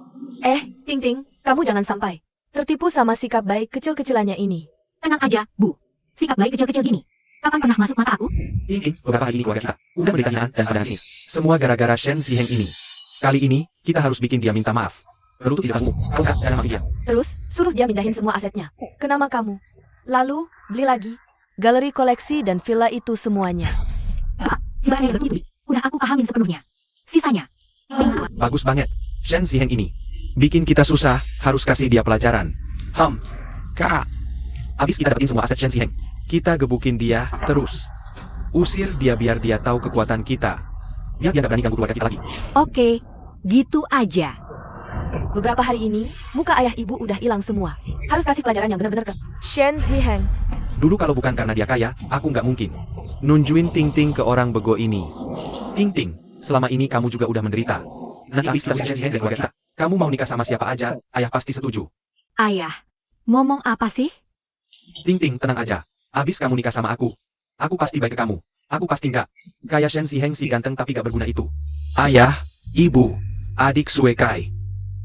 Ting Ting, kamu jangan sampai tertipu sama sikap baik kecil-kecilannya ini. Tenang aja, Bu. Sikap baik kecil-kecil gini. Kapan pernah masuk mata aku? Ini, beberapa hari ini keluarga kita udah menderita hinaan dan pada nangis. Semua gara-gara Shen Ziheng ini. Kali ini, kita harus bikin dia minta maaf. Berlutut di depanmu, kau tak dan nama dia. Terus, suruh dia mindahin semua asetnya ke nama kamu. Lalu, beli lagi galeri koleksi dan villa itu semuanya. Mbak yang begitu. Udah aku pahamin sepenuhnya. Sisanya. Bagus banget. Shen Ziheng ini. Bikin kita susah, harus kasih dia pelajaran. Kak. Abis kita dapetin semua aset Shen Ziheng. kita gebukin dia terus. Usir dia biar dia tahu kekuatan kita. Biar dia gak berani ganggu keluarga kita lagi. Oke, gitu aja. Beberapa hari ini, muka ayah ibu udah hilang semua. Harus kasih pelajaran yang benar-benar ke Shen Ziheng. Dulu kalau bukan karena dia kaya, aku nggak mungkin Nunjuin Ting Ting ke orang bego ini. Ting Ting, selama ini kamu juga udah menderita. Nanti abis kita Shen Ziheng dari keluarga kita. Kamu mau nikah sama siapa aja, ayah pasti setuju. Ayah, ngomong apa sih? Ting Ting, tenang aja. Abis kamu nikah sama aku pasti baik ke kamu. Aku pasti nggak kayak Shen Ziheng si ganteng tapi gak berguna itu. Ayah, ibu, adik Sue Kai.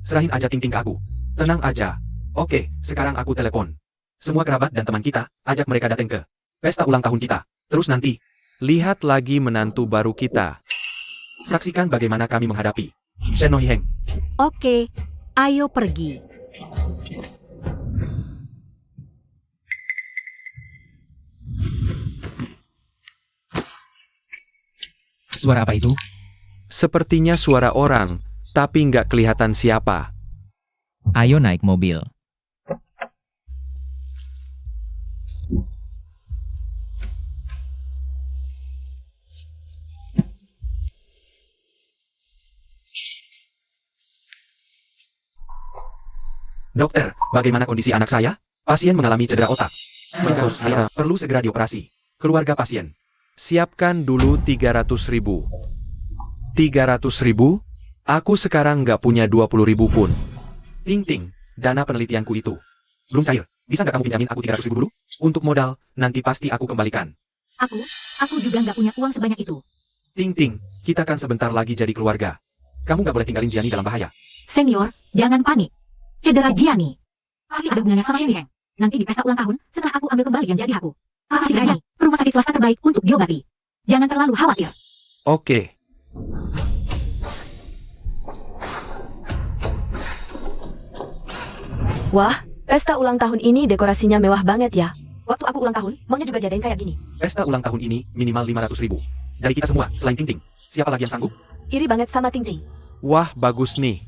Serahin aja Ting Ting ke aku. Tenang aja. Oke, sekarang aku telepon semua kerabat dan teman kita, ajak mereka datang ke pesta ulang tahun kita. Terus nanti, Lihat lagi menantu baru kita. saksikan bagaimana kami menghadapi Shen No Hiheng. Oke, ayo pergi. Suara apa itu? Sepertinya suara orang, tapi nggak kelihatan siapa. Ayo naik mobil. Dokter, bagaimana kondisi anak saya? Pasien mengalami cedera otak. Saya perlu segera dioperasi. Keluarga pasien. Siapkan dulu 300.000. 300.000? Aku sekarang nggak punya 20.000 pun. Ting Ting, dana penelitianku itu belum cair. Bisa nggak kamu pinjamin aku 300.000 dulu? Untuk modal, nanti pasti aku kembalikan. Aku juga nggak punya uang sebanyak itu. Ting Ting, kita kan sebentar lagi jadi keluarga. Kamu nggak boleh tinggalin Jiani dalam bahaya. Senior, jangan panik. Cedera Jiani pasti ada hubungannya sama Shen Ziheng. Nanti di pesta ulang tahun, setelah aku ambil kembali yang jadi aku, pasti Jiani ke rumah sakit swasta terbaik untuk diobati. Jangan terlalu khawatir. Oke. Wah, pesta ulang tahun ini dekorasinya mewah banget ya. Waktu aku ulang tahun, maunya juga jadain kayak gini. Pesta ulang tahun ini minimal 500.000. Dari kita semua, selain Ting Ting. Siapa lagi yang sanggup? Iri banget sama Ting Ting. Wah, bagus nih.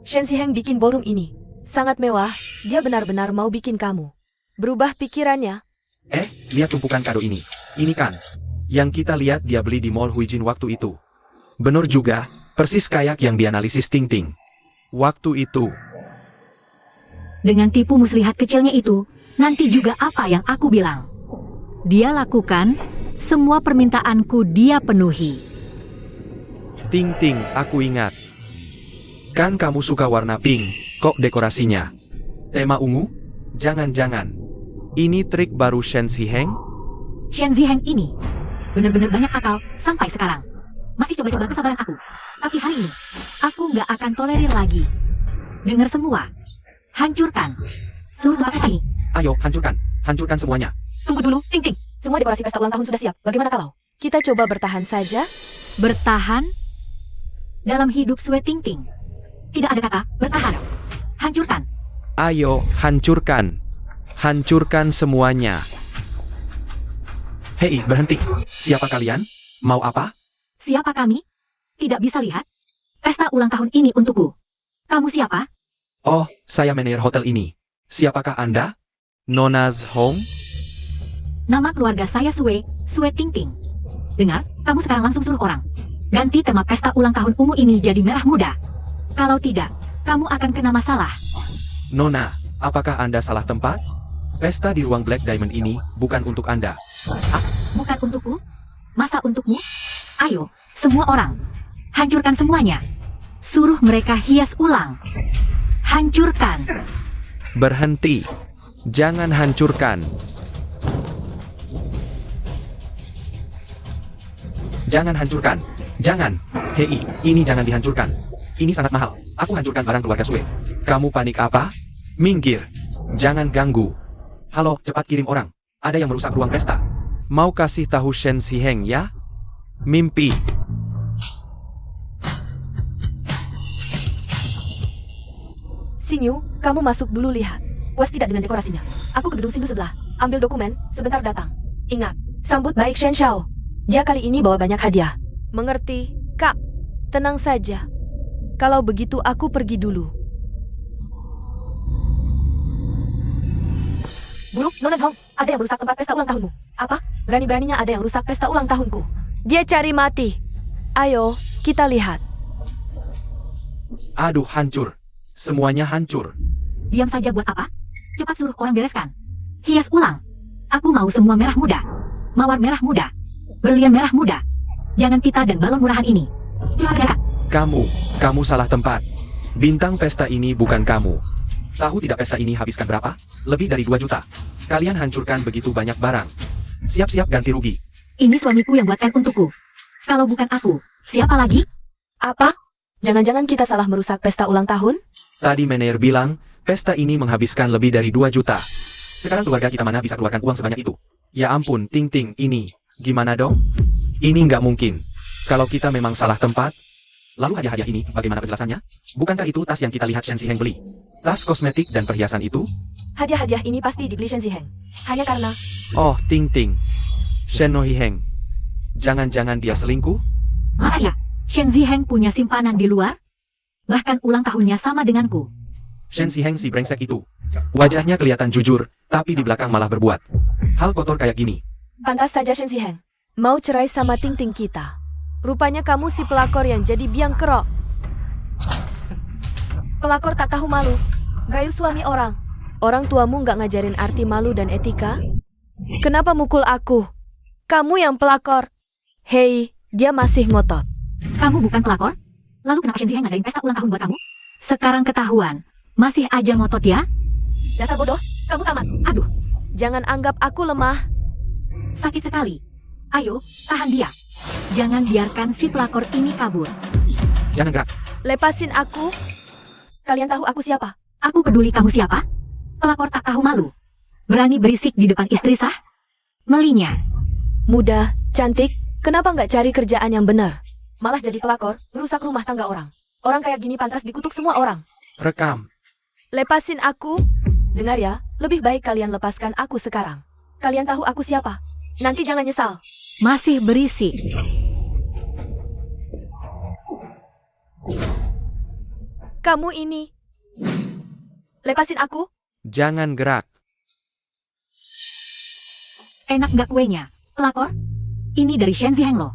Shen Ziheng bikin ballroom ini sangat mewah Dia benar-benar mau bikin kamu berubah pikirannya. Lihat tumpukan kado ini. Ini kan yang kita lihat dia beli di Mall Huijin waktu itu. Benar juga, persis kayak yang dianalisis Ting Ting. Waktu itu. Dengan tipu muslihat kecilnya itu, nanti juga apa yang aku bilang. Dia lakukan, semua permintaanku dia penuhi. Ting Ting, aku ingat. Kan kamu suka warna pink, kok dekorasinya tema ungu? Jangan-jangan ini trik baru Shen Ziheng? Shen Ziheng ini benar-benar banyak akal sampai sekarang. Masih coba-coba kesabaran aku. Tapi hari ini, aku nggak akan tolerir lagi. Dengar semua. Hancurkan seluruh tempat pesta ini. Ayo, hancurkan. Hancurkan semuanya. Tunggu dulu, Ting Ting. Semua dekorasi pesta ulang tahun sudah siap. Bagaimana kalau kita coba bertahan saja? Bertahan dalam hidup Sue Ting Ting. Tidak ada kata bertahan. Hancurkan. Ayo, hancurkan. Hancurkan semuanya. Hei, berhenti. Siapa kalian? Mau apa? Siapa kami? Tidak bisa lihat? Pesta ulang tahun ini untukku. Kamu siapa? Oh, saya manajer hotel ini. Siapakah Anda? Nona's home? Nama keluarga saya Sue Ting Ting. Dengar, kamu sekarang langsung suruh orang. Ganti tema pesta ulang tahun ungu ini jadi merah muda. Kalau tidak, kamu akan kena masalah. Nona, apakah Anda salah tempat? Pesta di ruang Black Diamond ini bukan untuk Anda. Bukan untukku? Masa untukmu? Ayo, semua orang. Hancurkan semuanya. Suruh mereka hias ulang. Hancurkan. Berhenti. Jangan hancurkan. Jangan hancurkan. Jangan. Hei, ini jangan dihancurkan. Ini sangat mahal. Aku hancurkan barang keluarga Sue. Kamu panik apa? Minggir. Jangan ganggu. Halo, cepat kirim orang. Ada yang merusak ruang pesta. Mau kasih tahu Shen Ziheng ya? Mimpi. Sinyu, kamu masuk dulu lihat. Puas tidak dengan dekorasinya? Aku ke gedung Sindu sebelah. Ambil dokumen, sebentar datang. Ingat, sambut baik Shen Shao. Dia kali ini bawa banyak hadiah. Mengerti, Kak? Tenang saja. Kalau begitu aku pergi dulu. Buruk, Nona Zhong, ada yang merusak tempat pesta ulang tahunmu. Apa? Berani-beraninya ada yang rusak pesta ulang tahunku. Dia cari mati. Ayo, kita lihat. Aduh, hancur. Semuanya hancur. Diam saja buat apa? Cepat suruh orang bereskan. Hias ulang. Aku mau semua merah muda. Mawar merah muda. Berlian merah muda. Jangan pita dan balon murahan ini. Silakan. Kamu salah tempat. Bintang pesta ini bukan kamu. Tahu tidak pesta ini habiskan berapa? Lebih dari 2 juta. Kalian hancurkan begitu banyak barang. Siap-siap ganti rugi. Ini suamiku yang buatkan untukku. Kalau bukan aku, siapa lagi? Apa? Jangan-jangan kita salah merusak pesta ulang tahun? Tadi manajer bilang, pesta ini menghabiskan lebih dari 2 juta. Sekarang keluarga kita mana bisa keluarkan uang sebanyak itu? Ya ampun, Ting Ting, ini. Gimana dong? Ini nggak mungkin. Kalau kita memang salah tempat. Lalu hadiah-hadiah ini, bagaimana penjelasannya? Bukankah itu tas yang kita lihat Shen Ziheng beli? Tas kosmetik dan perhiasan itu? Hadiah-hadiah ini pasti dibeli Shen Ziheng. Hanya karena... Oh, Ting Ting. Shen no Hiheng. Jangan-jangan dia selingkuh? Masa ya? Shen Ziheng punya simpanan di luar? Bahkan ulang tahunnya sama denganku. Shen Ziheng si brengsek itu. Wajahnya kelihatan jujur, tapi di belakang malah berbuat hal kotor kayak gini. Pantas saja Shen Ziheng mau cerai sama Ting Ting kita. Rupanya kamu si pelakor yang jadi biang kerok. Pelakor tak tahu malu. Rayu suami orang. Orang tuamu nggak ngajarin arti malu dan etika? Kenapa mukul aku? Kamu yang pelakor. Hei, dia masih ngotot. Kamu bukan pelakor? Lalu kenapa Shen Ziheng ngadain pesta ulang tahun buat kamu? Sekarang ketahuan. Masih aja ngotot ya? Dasar bodoh, kamu tamat. Aduh, Jangan anggap aku lemah. sakit sekali. Ayo, tahan dia. Jangan biarkan si pelakor ini kabur. Jangan gerak. Lepasin aku. Kalian tahu aku siapa? Aku peduli kamu siapa? Pelakor tak tahu malu. Berani berisik di depan istri sah? Melinya. Muda, cantik, kenapa nggak cari kerjaan yang benar? Malah jadi pelakor, merusak rumah tangga orang. Orang kayak gini pantas dikutuk semua orang. Rekam. Lepasin aku. Dengar ya, lebih baik kalian lepaskan aku sekarang. Kalian tahu aku siapa? Nanti jangan nyesal. Masih berisik. Kamu ini. Lepasin aku. Jangan gerak. Enak gak kuenya? Pelakor? Ini dari Shen Ziheng loh.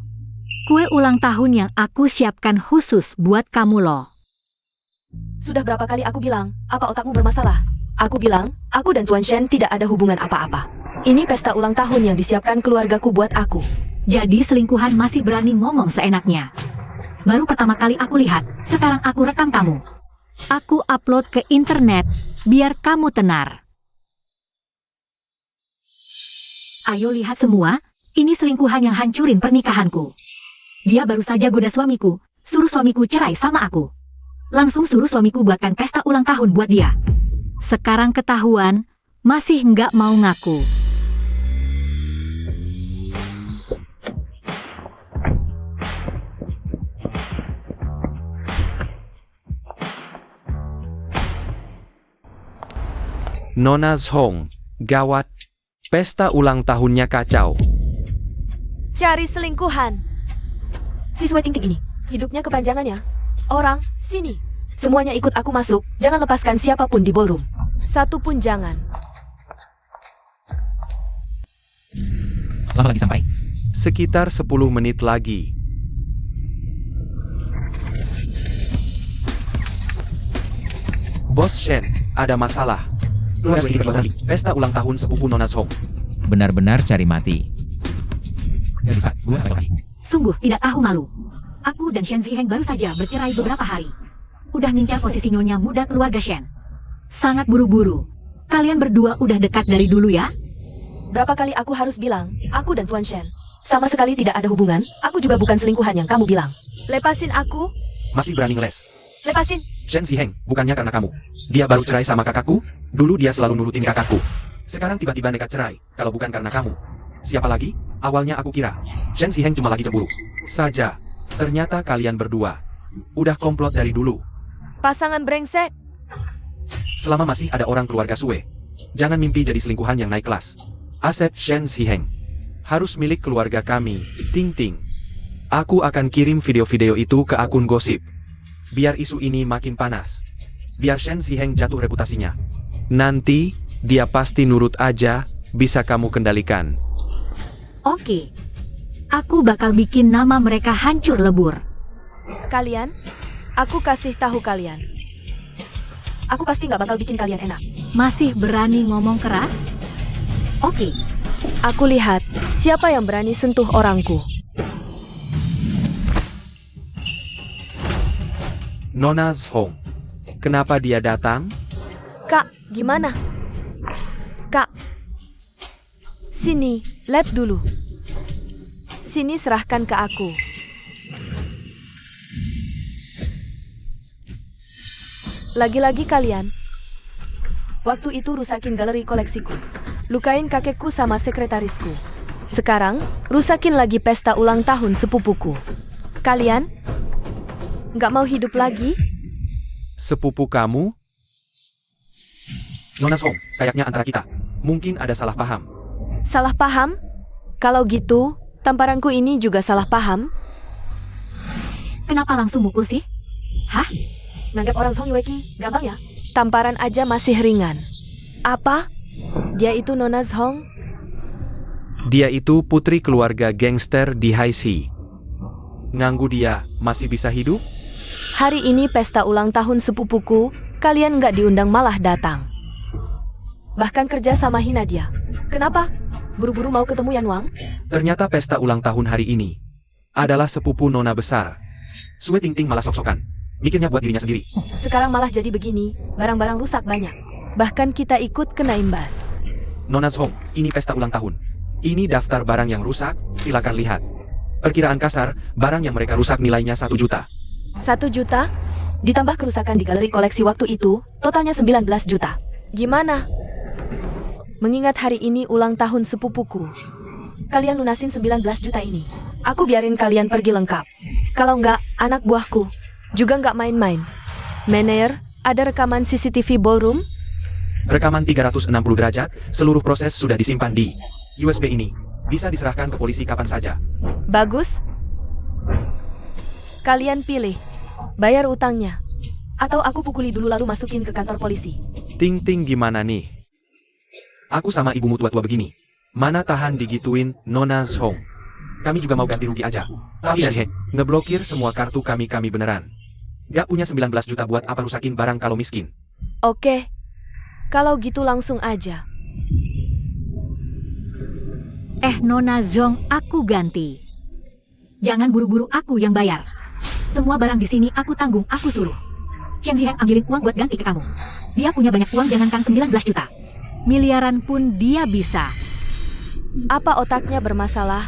Kue ulang tahun yang aku siapkan khusus buat kamu loh. Sudah berapa kali aku bilang, apa otakmu bermasalah? Aku bilang, aku dan Tuan Shen tidak ada hubungan apa-apa. Ini pesta ulang tahun yang disiapkan keluargaku buat aku. Jadi selingkuhan masih berani ngomong seenaknya. Baru pertama kali aku lihat, sekarang aku rekam kamu. Aku upload ke internet, biar kamu tenar. Ayo lihat semua, ini selingkuhan yang hancurin pernikahanku. Dia baru saja goda suamiku, suruh suamiku cerai sama aku. Langsung suruh suamiku buatkan pesta ulang tahun buat dia. Sekarang ketahuan, masih nggak mau ngaku. Nona Zhong, gawat. Pesta ulang tahunnya kacau. Cari selingkuhan. Si Sue Ting Ting ini, hidupnya kepanjangan ya. Orang, sini. Semuanya ikut aku masuk, jangan lepaskan siapapun di ballroom. Satu pun jangan. Lama lagi sampai? Sekitar 10 menit lagi. Bos Shen, ada masalah. Keluarga ini berdua nanti. Pesta ulang tahun sepupu Nona Zhong. Benar-benar cari mati. Gak bisa, gue sampai kasih. Sungguh tidak tahu malu. Aku dan Shen Ziheng baru saja bercerai beberapa hari. Udah ngincar posisi nyonya muda keluarga Shen. Sangat buru-buru. Kalian berdua udah dekat dari dulu ya? Berapa kali aku harus bilang, aku dan Tuan Shen sama sekali tidak ada hubungan, aku juga bukan selingkuhan yang kamu bilang. Lepasin aku, Masih berani ngeles. lepasin. Shen Ziheng, bukannya karena kamu. Dia baru cerai sama kakakku, dulu dia selalu nurutin kakakku. Sekarang tiba-tiba nekat cerai, kalau bukan karena kamu. Siapa lagi? Awalnya aku kira Shen Ziheng cuma lagi cemburu Saja, ternyata kalian berdua udah komplot dari dulu. Pasangan brengsek. Selama masih ada orang keluarga Sue, jangan mimpi jadi selingkuhan yang naik kelas. Aset Shen Ziheng harus milik keluarga kami, Ting Ting. Aku akan kirim video-video itu ke akun gosip. Biar isu ini makin panas. Biar Shen Ziheng jatuh reputasinya. Nanti, dia pasti nurut aja, bisa kamu kendalikan. Oke. Aku bakal bikin nama mereka hancur lebur. Kalian, aku kasih tahu kalian. Aku pasti nggak bakal bikin kalian enak. Masih berani ngomong keras? Oke. Aku lihat siapa yang berani sentuh orangku. Nona Zhong, kenapa dia datang? Kak, gimana? Kak, sini, lab dulu. Sini serahkan ke aku. Lagi-lagi kalian. Waktu itu rusakin galeri koleksiku. Lukain kakekku sama sekretarisku. Sekarang, rusakin lagi pesta ulang tahun sepupuku. Kalian? Nggak mau hidup lagi? Sepupu kamu? Nona Zhong, kayaknya antara kita. Mungkin ada salah paham. Salah paham? Kalau gitu, tamparanku ini juga salah paham? Kenapa langsung mukul sih? Hah? Nanggap orang Song Yueki, gampang ya? Tamparan aja masih ringan. Apa? Dia itu Nona Zhong? Dia itu putri keluarga gangster di High Sea. Nganggu dia, masih bisa hidup? Hari ini pesta ulang tahun sepupuku, kalian nggak diundang malah datang. Bahkan kerja sama hina dia. Kenapa? Buru-buru mau ketemu Yan Wang? Ternyata pesta ulang tahun hari ini adalah sepupu Nona besar. Sue Ting Ting malah sok-sokan. Mikirnya buat dirinya sendiri. Sekarang malah jadi begini, barang-barang rusak banyak. Bahkan kita ikut kena imbas. Nona Zhong, ini pesta ulang tahun. Ini daftar barang yang rusak, silakan lihat. Perkiraan kasar, barang yang mereka rusak nilainya 1 juta. 1 juta? Ditambah kerusakan di galeri koleksi waktu itu, totalnya 19 juta. Gimana? Mengingat hari ini ulang tahun sepupuku, kalian lunasin 19 juta ini. Aku biarin kalian pergi lengkap. Kalau nggak, anak buahku juga nggak main-main. Manayer, ada rekaman CCTV ballroom? Rekaman 360 derajat, seluruh proses sudah disimpan di USB ini. Bisa diserahkan ke polisi kapan saja. Bagus. Kalian pilih, bayar utangnya, atau aku pukuli dulu lalu masukin ke kantor polisi. Ting Ting gimana nih? Aku sama ibumu tua-tua begini. Mana tahan digituin, Nona Zhong. Kami juga mau ganti rugi aja. Tapi Shen, ngeblokir semua kartu kami beneran. Gak punya 19 juta buat apa rusakin barang kalau miskin. Oke. Kalau gitu langsung aja. Nona Zhong, aku ganti. Jangan buru-buru, aku yang bayar. Semua barang di sini aku tanggung, aku suruh. Shen Ziheng ambilin uang buat ganti ke kamu. Dia punya banyak uang, jangankan 19 juta. Miliaran pun dia bisa. Apa otaknya bermasalah?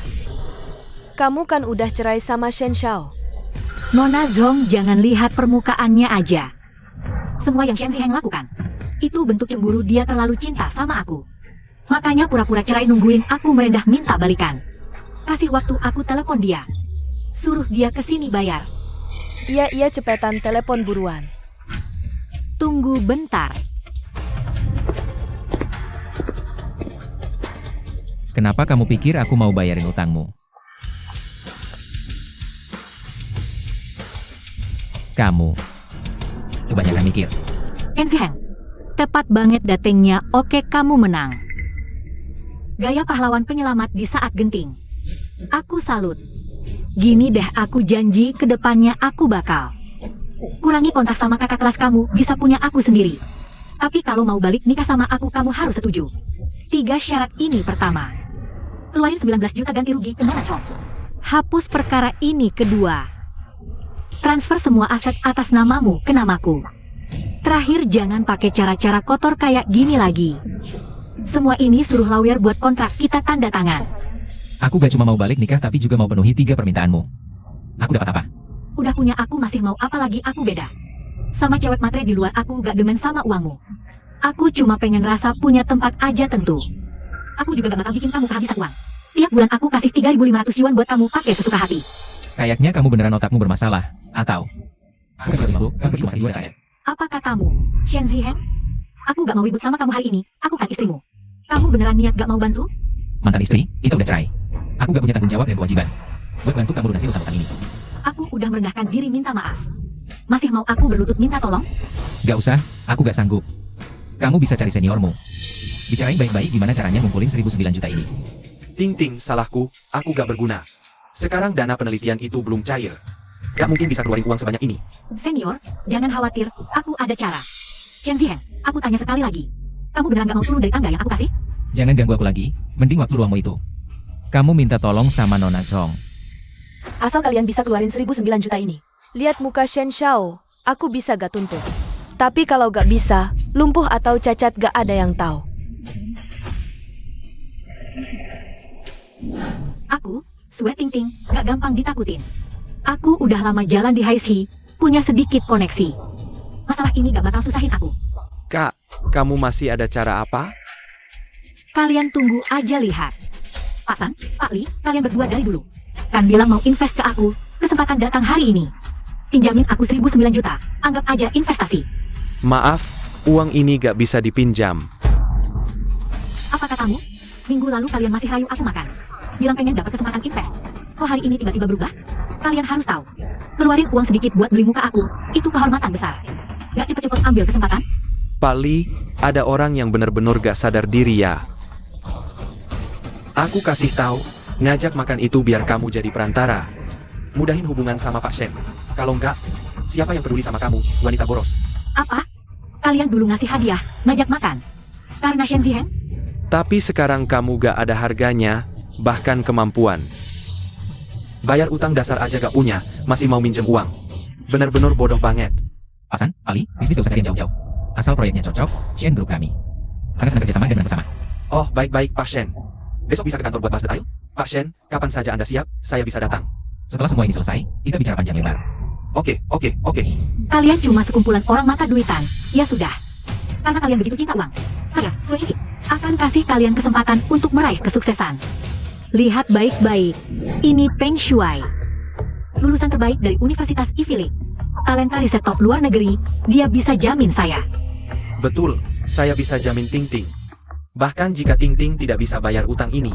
Kamu kan udah cerai sama Shen Shao. Nona Zhong, jangan lihat permukaannya aja. Semua yang Shen Ziheng lakukan, itu bentuk cemburu, dia terlalu cinta sama aku. Makanya pura-pura cerai nungguin aku merendah minta balikan. Kasih waktu, aku telepon dia. Suruh dia kesini bayar. Iya cepetan telepon buruan. Tunggu bentar. Kenapa kamu pikir aku mau bayarin utangmu? Kamu kebanyakan mikir. Shen Ziheng, tepat banget datingnya. Oke, kamu menang. Gaya pahlawan penyelamat di saat genting. Aku salut. Gini deh, aku janji ke depannya aku bakal kurangi kontak sama kakak kelas kamu, bisa punya aku sendiri. Tapi kalau mau balik nikah sama aku, kamu harus setuju. 3 syarat ini. Pertama, keluarin 19 juta ganti rugi ke Nona Zhong. Hapus perkara ini. Kedua, transfer semua aset atas namamu ke namaku. Terakhir, jangan pakai cara-cara kotor kayak gini lagi. Semua ini suruh lawyer buat kontrak kita tanda tangan. Aku gak cuma mau balik nikah tapi juga mau penuhi 3 permintaanmu. Aku dapat apa? Udah punya aku, masih mau apa lagi? Aku beda sama cewek matre di luar, aku gak demen sama uangmu. Aku cuma pengen rasa punya tempat aja tentu. Aku juga gak bakal bikin kamu kehabisan uang. Tiap bulan aku kasih 3.500 yuan buat kamu pakai sesuka hati. Kayaknya kamu beneran otakmu bermasalah, atau... Aku kamu masih juara saya. Apa katamu, Shen Ziheng? Aku gak mau ribut sama kamu hari ini, aku kan istrimu. Kamu beneran niat gak mau bantu? Mantan istri, kita udah cerai. Aku gak punya tanggung jawab dan kewajiban buat bantu kamu lunasi utang-utang ini. Aku udah merendahkan diri minta maaf. Masih mau aku berlutut minta tolong? Gak usah, aku gak sanggup. Kamu bisa cari seniormu. Bicarain baik-baik gimana caranya ngumpulin 1.009 juta ini. Ting Ting, salahku, aku gak berguna. Sekarang dana penelitian itu belum cair. Gak mungkin bisa keluarin uang sebanyak ini. Senior, jangan khawatir, aku ada cara. Shen Ziheng, aku tanya sekali lagi. Kamu beneran gak mau turun dari tangga yang aku kasih? Jangan ganggu aku lagi, mending waktu luangmu itu kamu minta tolong sama Nona Zhong. Asal kalian bisa keluarin 1.009 juta ini. Lihat muka Shen Shao, aku bisa gak tuntut. Tapi kalau gak bisa, lumpuh atau cacat gak ada yang tahu. Aku, Sue Ting Ting, gak gampang ditakutin. Aku udah lama jalan di Haixi, punya sedikit koneksi. Masalah ini gak bakal susahin aku. Kak, kamu masih ada cara apa? Kalian tunggu aja lihat. Pak San, Pak Li, kalian berdua dari dulu kan bilang mau invest ke aku, kesempatan datang hari ini. Pinjamin aku 1.009 juta, anggap aja investasi. Maaf, uang ini gak bisa dipinjam. Apa katamu? Minggu lalu kalian masih rayu aku makan, bilang pengen dapat kesempatan invest. Kok hari ini tiba-tiba berubah? Kalian harus tahu, keluarin uang sedikit buat beli muka aku, itu kehormatan besar. Gak cepet-cepet ambil kesempatan. Pak Li, ada orang yang benar-benar gak sadar diri ya. Aku kasih tahu, ngajak makan itu biar kamu jadi perantara. Mudahin hubungan sama Pak Shen. Kalau enggak, siapa yang peduli sama kamu, wanita boros? Apa? Kalian dulu ngasih hadiah, ngajak makan. Karena Shen Ziheng? Tapi sekarang kamu gak ada harganya, bahkan kemampuan. Bayar utang dasar aja gak punya, masih mau minjem uang. Bener-bener bodoh banget. Pak San, Pak Li, bisnis gak usah cari yang jauh-jauh. Asal proyeknya cocok, Shen Group kami sangat senang kerjasama dan bersama. Oh, baik-baik Pak Shen. Besok bisa ke kantor buat bahas detail? Pak Shen, kapan saja Anda siap, saya bisa datang. Setelah semua ini selesai, kita bicara panjang lebar. Oke. Kalian cuma sekumpulan orang mata duitan, ya sudah. Karena kalian begitu cinta uang, saya, Sue Hiki, akan kasih kalian kesempatan untuk meraih kesuksesan. Lihat baik-baik, ini Peng Shuai, lulusan terbaik dari Universitas Ivy League. Talenta riset top luar negeri, dia bisa jamin saya. Betul, saya bisa jamin Ting Ting. Bahkan jika Ting Ting tidak bisa bayar utang ini,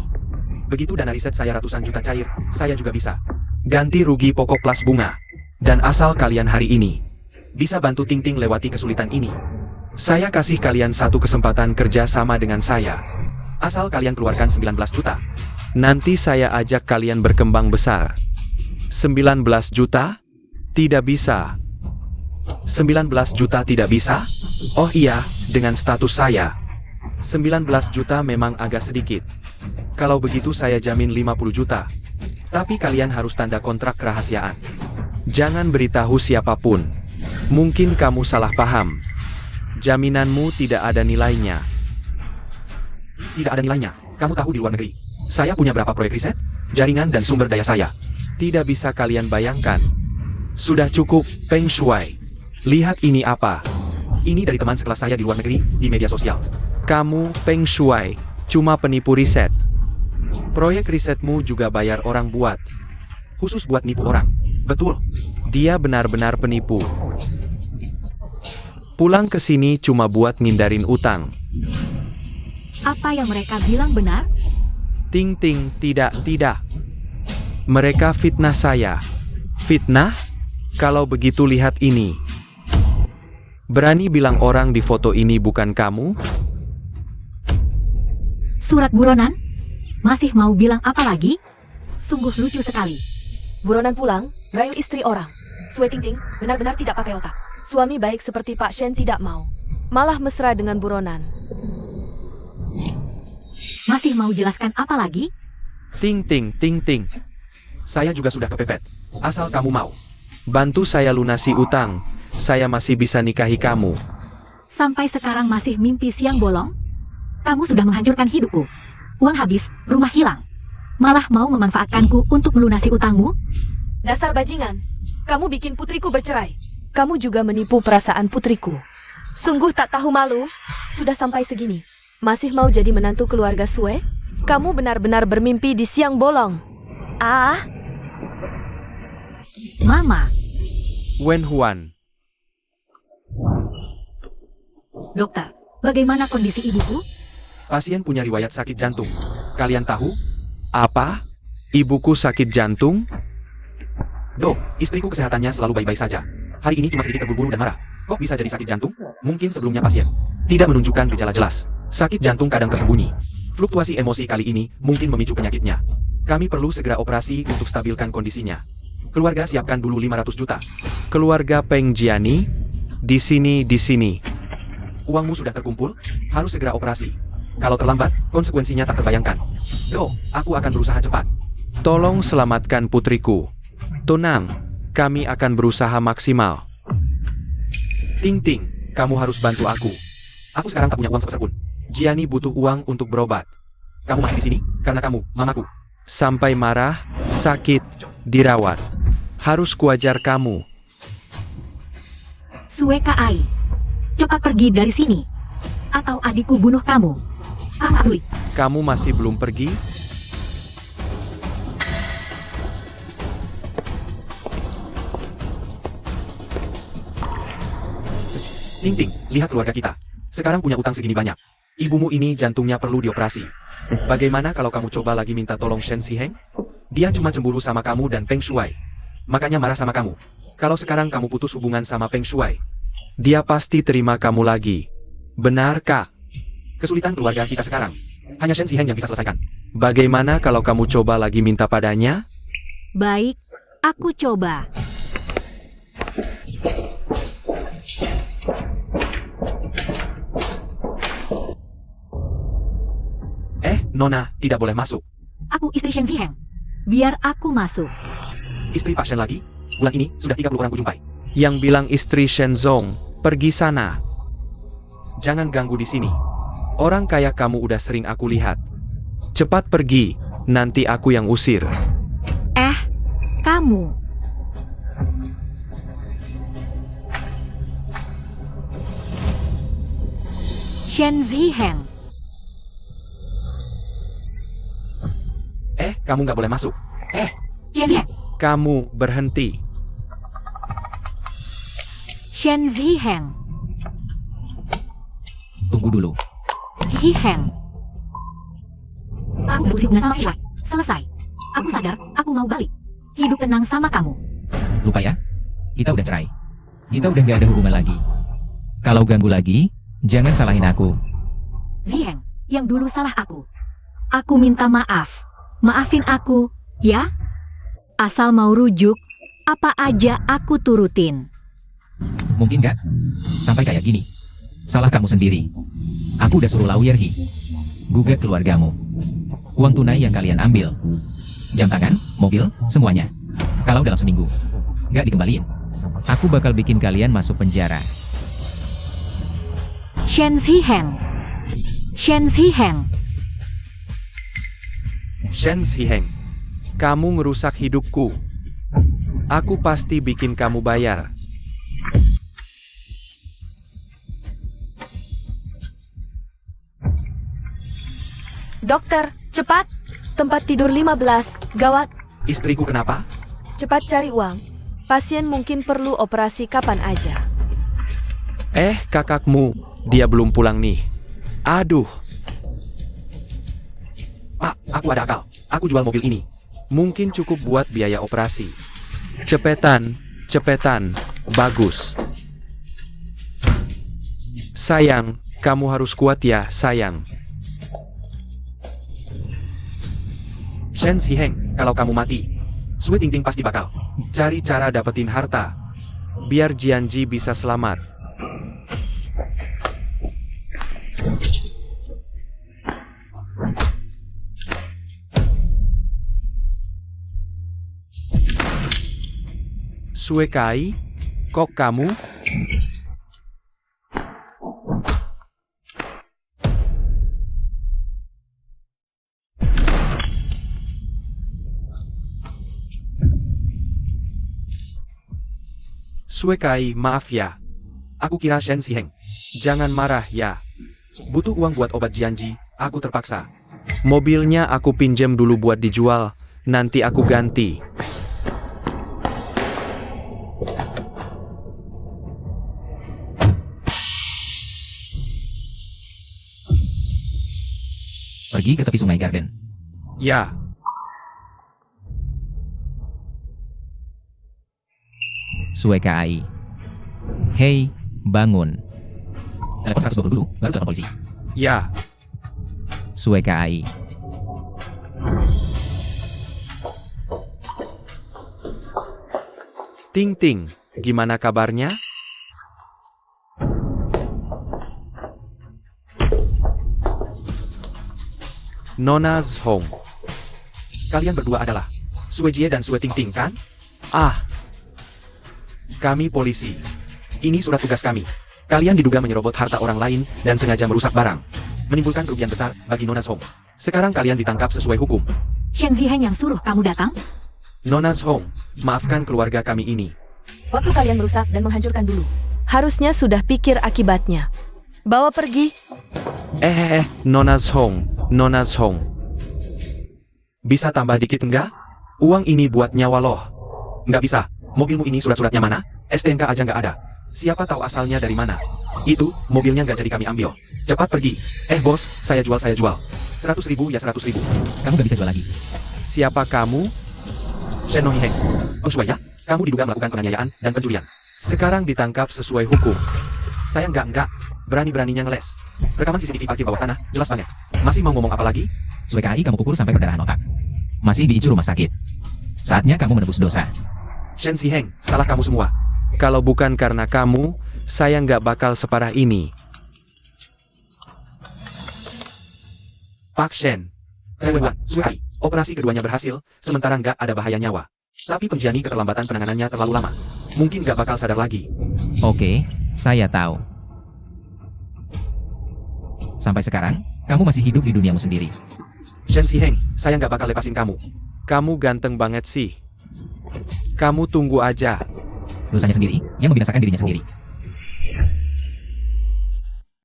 begitu dana riset saya ratusan juta cair, saya juga bisa ganti rugi pokok plus bunga. Dan asal kalian hari ini bisa bantu Ting Ting lewati kesulitan ini, Saya kasih kalian satu kesempatan kerja sama dengan saya. Asal kalian keluarkan 19 juta. Nanti saya ajak kalian berkembang besar. 19 juta? Tidak bisa. 19 juta tidak bisa? Oh iya, dengan status saya. 19 juta memang agak sedikit. Kalau begitu saya jamin 50 juta. Tapi kalian harus tanda kontrak kerahasiaan. Jangan beritahu siapapun. Mungkin kamu salah paham. Jaminanmu tidak ada nilainya. Tidak ada nilainya. Kamu tahu di luar negeri. Saya punya berapa proyek riset, jaringan dan sumber daya saya. Tidak bisa kalian bayangkan. Sudah cukup, Feng Shui. Lihat ini apa? Ini dari teman sekelas saya di luar negeri, di media sosial. Kamu, Feng Shui, cuma penipu riset. Proyek risetmu juga bayar orang buat. Khusus buat nipu orang. Betul. Dia benar-benar penipu. Pulang ke sini cuma buat ngindarin utang. Apa yang mereka bilang benar? Ting ting, tidak. Mereka fitnah saya. Fitnah? Kalau begitu lihat ini. Berani bilang orang di foto ini bukan kamu? Surat buronan? Masih mau bilang apa lagi? Sungguh lucu sekali. Buronan pulang, rayu istri orang. Sue Tingting benar-benar tidak pakai otak. Suami baik seperti Pak Shen tidak mau. Malah mesra dengan buronan. Masih mau jelaskan apa lagi? Ting ting. Saya juga sudah kepepet. Asal kamu mau. Bantu saya lunasi utang. Saya masih bisa nikahi kamu. Sampai sekarang masih mimpi siang bolong? Kamu sudah menghancurkan hidupku. Uang habis, rumah hilang. Malah mau memanfaatkanku untuk melunasi utangmu? Dasar bajingan. Kamu bikin putriku bercerai. Kamu juga menipu perasaan putriku. Sungguh tak tahu malu. Sudah sampai segini. Masih mau jadi menantu keluarga Sue? Kamu benar-benar bermimpi di siang bolong. Ah, Mama, Wen Huan. dokter, bagaimana kondisi ibuku? Pasien punya riwayat sakit jantung. Kalian tahu? Apa? Ibuku sakit jantung? Dok, istriku kesehatannya selalu baik-baik saja. Hari ini cuma sedikit terburu-buru dan marah. Kok bisa jadi sakit jantung? Mungkin sebelumnya pasien tidak menunjukkan gejala jelas. Sakit jantung kadang tersembunyi. Fluktuasi emosi kali ini mungkin memicu penyakitnya. Kami perlu segera operasi untuk stabilkan kondisinya. Keluarga siapkan dulu 500 juta. Keluarga Peng Jiani? Di sini. Uangmu sudah terkumpul, harus segera operasi. Kalau terlambat, konsekuensinya tak terbayangkan. Dok, aku akan berusaha cepat. Tolong selamatkan putriku. Tenang, kami akan berusaha maksimal. Ting Ting, kamu harus bantu aku. Aku sekarang tak punya uang sepeser pun. Jiani butuh uang untuk berobat. Kamu masih di sini karena kamu, mamaku. Sampai marah, sakit, dirawat. Harus kuajar kamu. Sue Kai, cepat pergi dari sini. Atau adikku bunuh kamu. Ah, peduli. Kamu masih belum pergi? Ting Ting, lihat keluarga kita. Sekarang punya utang segini banyak. Ibumu ini jantungnya perlu dioperasi. Bagaimana kalau kamu coba lagi minta tolong Shen Ziheng? Dia cuma cemburu sama kamu dan Peng Shuai. Makanya marah sama kamu. Kalau sekarang kamu putus hubungan sama Peng Shuai, Dia pasti terima kamu lagi. Benar, Kak? kesulitan keluarga kita sekarang hanya Shen Ziheng yang bisa selesaikan. Bagaimana kalau kamu coba lagi minta padanya? Baik, aku coba. Nona, tidak boleh masuk. Aku istri Shen Ziheng. Biar aku masuk. Istri Pak Shen lagi? Bulan ini sudah 30 orang kujumpai. Yang bilang istri Shen Zong, pergi sana. Jangan ganggu di sini. Orang kaya kamu udah sering aku lihat. Cepat pergi, nanti aku yang usir. Kamu. Shen Ziheng. Kamu nggak boleh masuk. Shen Ziheng. Kamu berhenti. Shen Ziheng. Tunggu dulu. Ziheng. Aku berusaha hubungan sama Shuai. Selesai. Aku sadar, aku mau balik. Hidup tenang sama kamu. Lupa ya, kita udah cerai. Kita udah nggak ada hubungan lagi. Kalau ganggu lagi, Jangan salahin aku. Ziheng, yang dulu salah aku. Aku minta maaf. Maafin aku, ya? Asal mau rujuk, apa aja aku turutin. Mungkin nggak? Sampai kayak gini. Salah kamu sendiri. Aku udah suruh lawyer Hi. Gugat keluargamu. Uang tunai yang kalian ambil. Jam tangan, mobil, semuanya. Kalau dalam seminggu nggak dikembaliin, aku bakal bikin kalian masuk penjara. Shen Ziheng. Shen Ziheng. Shen Ziheng, kamu ngerusak hidupku. Aku pasti bikin kamu bayar. Dokter, cepat. Tempat tidur 15, gawat. Istriku kenapa? Cepat cari uang. Pasien mungkin perlu operasi kapan aja. Kakakmu, dia belum pulang nih. Aduh, Pak, aku ada akal. Aku jual mobil ini. mungkin cukup buat biaya operasi. Cepetan, cepetan, bagus. Sayang, kamu harus kuat ya, sayang. Shen Ziheng, kalau kamu mati, Sue Tingting pasti bakal Cari cara dapetin harta, biar Jianji bisa selamat. Sue Kai, kok kamu? Sue Kai, maaf ya. Aku kira Shen Ziheng. Jangan marah ya. Butuh uang buat obat Jianji, aku terpaksa. Mobilnya aku pinjam dulu buat dijual, nanti aku ganti. Pergi ke tepi sungai Garden. Ya, Sue Kai. Hei, bangun. Telepon 120 dulu, baru telepon polisi. ya. Sue Kai. Ting Ting, gimana kabarnya? Nona's home. Kalian berdua adalah Sue Jie dan Sue Tingting, kan? Ah, Kami polisi. Ini surat tugas kami. Kalian diduga menyerobot harta orang lain dan sengaja merusak barang, menimbulkan kerugian besar bagi Nona's Home. Sekarang kalian ditangkap sesuai hukum. Shen Ziheng yang suruh kamu datang? Nona's Home, maafkan keluarga kami ini. Waktu kalian merusak dan menghancurkan dulu. Harusnya sudah pikir akibatnya. Bawa pergi. Nona's home, Nona's home. Bisa tambah dikit enggak? Uang ini buat nyawa loh. Nggak bisa. Mobilmu ini surat-suratnya mana? STNK aja nggak ada. Siapa tahu asalnya dari mana? Itu, mobilnya nggak jadi kami ambil. Cepat pergi. Bos, saya jual. 100.000 ya 100.000. Kamu gak bisa jual lagi. Siapa kamu? Shen Nongheng. Sue ya, kamu diduga melakukan penganiayaan dan pencurian. Sekarang ditangkap sesuai hukum. Saya nggak. Berani-beraninya ngeles. Rekaman CCTV parkir bawah tanah, jelas banget. Masih mau ngomong apa lagi? Sue Kai kamu pukul sampai perdarahan otak. Masih diicu rumah sakit. Saatnya kamu menebus dosa. Shen Ziheng, salah kamu semua. Kalau bukan karena kamu, saya nggak bakal separah ini. Pak Shen. Sue, operasi keduanya berhasil, sementara nggak ada bahaya nyawa. Tapi penjani keterlambatan penanganannya terlalu lama. Mungkin nggak bakal sadar lagi. Oke, saya tahu. Sampai sekarang, kamu masih hidup di duniamu sendiri. Shen Ziheng, saya nggak bakal lepasin kamu. Kamu ganteng banget sih. Kamu tunggu aja. Dosanya sendiri, yang membinasakan dirinya sendiri.